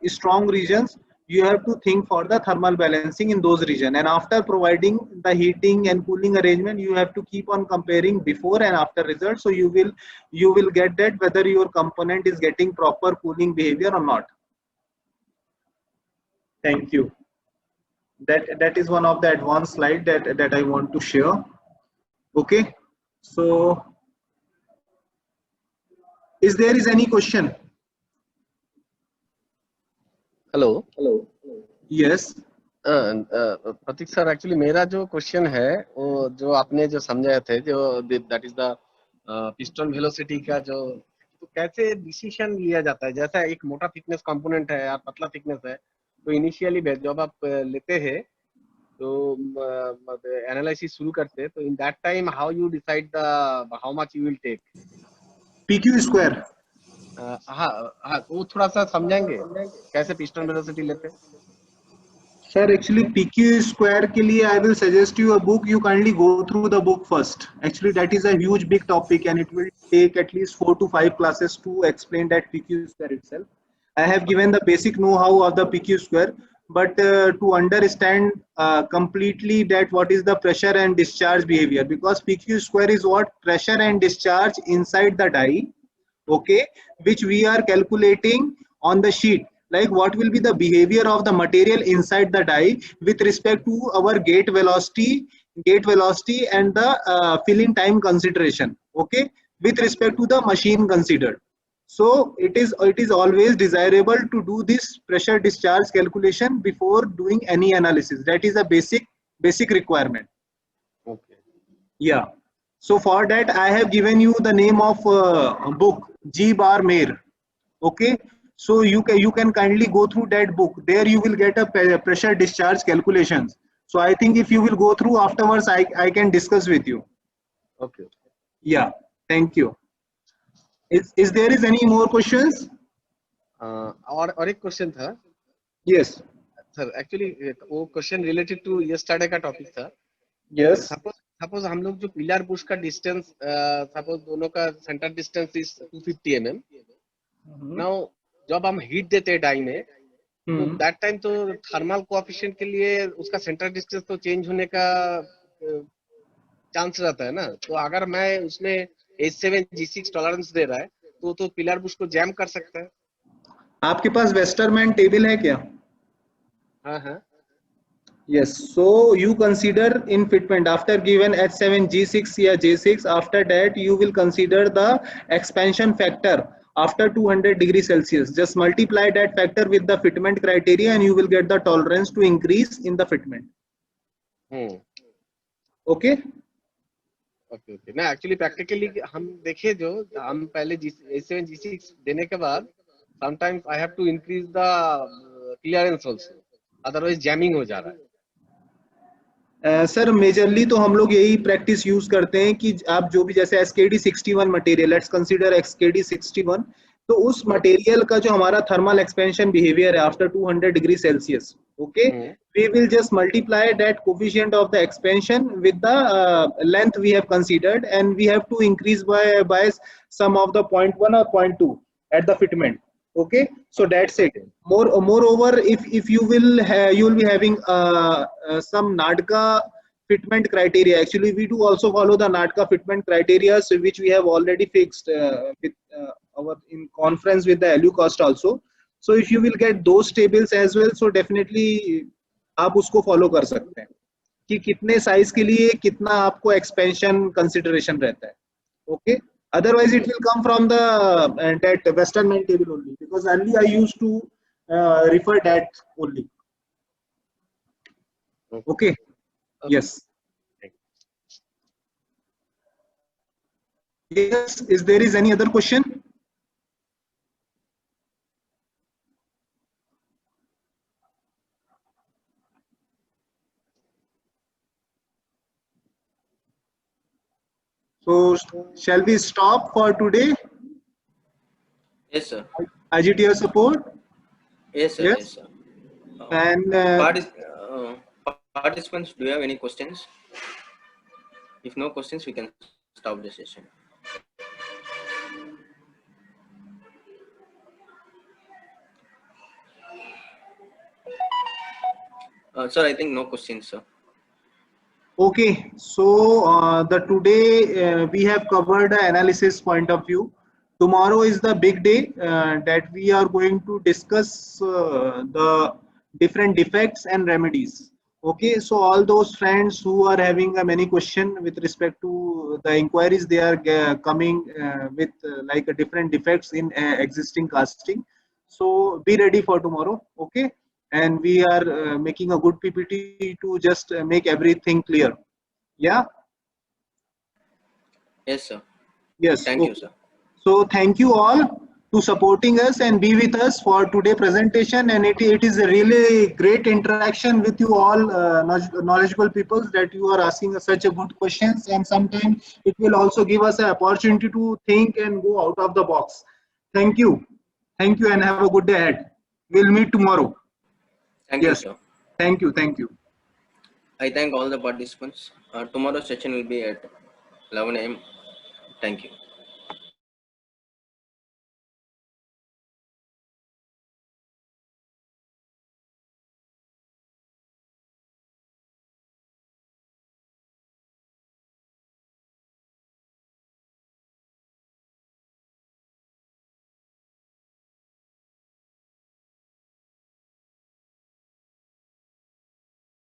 strong regions, you have to think for the thermal balancing in those regions. And after providing the heating and cooling arrangement, you have to keep on comparing before and after results. So you will get that whether your component is getting proper cooling behavior or not. Thank you. That is one of the advanced slide that I want to share. Okay. So is there is any question? Hello Yes. Prateek sir, actually मेरा जो question है वो जो आपने जो समझाए थे, जो that is the piston velocity का जो, तो कैसे डिसीजन लिया जाता है? जैसा एक मोटा थिकनेस कंपोनेंट है या पतला थिकनेस है, तो इनिशियली जब आप लेते हैं तो एनालिसिस शुरू करते हैं, तो in that time how you decide the how much you will take PQ square. हाँ हाँ, वो थोड़ा सा समझाएंगे कैसे पिस्टन वेलोसिटी लेते हैं? Sir, actually PQ square के लिए I will suggest you a book. You kindly go through the book first. Actually that is a huge big topic and it will take at least 4 to 5 classes to explain that PQ square itself. I have given the basic know-how of the PQ square, but to understand completely that what is the pressure and discharge behavior, because PQ square is what pressure and discharge inside the die, okay, which we are calculating on the sheet, like what will be the behavior of the material inside the die with respect to our gate velocity and the filling time consideration, okay, with respect to the machine considered. So it is always desirable to do this pressure discharge calculation before doing any analysis. That is a basic requirement. Okay. Yeah. So for that I have given you the name of book, G. Bar Mayer. Okay. So you can kindly go through that book. There you will get a pressure discharge calculations. So I think if you will go through afterwards, I can discuss with you. Okay. Yeah. Thank you. Is there is any more questions? और एक question था Yes. Sir, actually वो question related to yesterday का topic था. Yes. Suppose हम लोग जो pillar Bush का डिस्टेंस, सपोज दोनों का centre distance is 250 mm. Now जब हम हीट देते हैं डाई में, तो दैट टाइम तो थर्मल कोएफिशिएंट के लिए उसका सेंटर डिस्टेंस तो चेंज होने का चांस रहता है ना. तो अगर मैं उसमें H7 G6 टॉलरेंस दे रहा है, तो पिलर बुश को जैम कर सकता है. आपके पास वेस्टरमैन टेबल है क्या? हाँ हाँ. Yes. So you consider in fitment after given H7 G6 या J6, after that you will consider the expansion factor after 200 degrees Celsius. Just multiply that factor with the fitment criteria and you will get the tolerance to increase in the fitment. Okay. Okay okay. ना actually practically हम देखे, जो हम पहले H7 G6 देने के बाद sometimes I have to increase the clearance also, otherwise jamming हो जा रहा है. सर मेजरली तो हम लोग यही प्रैक्टिस यूज करते हैं कि आप जो भी जैसे SKD 61 material, let's consider SKD 61, तो उस मटेरियल का जो हमारा थर्मल एक्सपेंशन बिहेवियर है after 200 degree Celsius, okay, we will just multiply that coefficient of the expansion with the length we have considered, and we have to increase by some of the 0.1 or 0.2 at the fitment. Okay, so that's it. Moreover, if you will be having some NADCA fitment criteria. Actually we do also follow the NADCA fitment criteria, so which we have already fixed with our in conference with the LU cost also. So if you will get those tables as well, so definitely आप उसको follow कर सकते हैं कि कितने size के लिए कितना आपको एक्सपेंशन कंसिडरेशन रहता है. Okay, otherwise it will come from the that Westermann table only, because earlier I used to refer that only. Okay. Yes. Yes, is there is any other question? So shall we stop for today? Yes, sir. IGTR support? Yes, sir. Yes, sir. And participants, do you have any questions? If no questions, we can stop the session. Sir, I think no questions, sir. Okay, so the today we have covered the analysis point of view. Tomorrow is the big day that we are going to discuss the different defects and remedies. Okay, so all those friends who are having many question with respect to the inquiries, they are coming with like a different defects in existing casting. So be ready for tomorrow. Okay, and we are making a good PPT to just make everything clear. Yeah. Yes, sir. Yes. Thank you, sir. So thank you all to supporting us and be with us for today presentation, and it is a really great interaction with you all knowledgeable people that you are asking us such a good questions, and sometimes it will also give us an opportunity to think and go out of the box. Thank you, and have a good day ahead. We'll meet tomorrow. Thank you, Yes, sir. thank you. I thank all the participants. Tomorrow's session will be at 11 a.m. Thank you.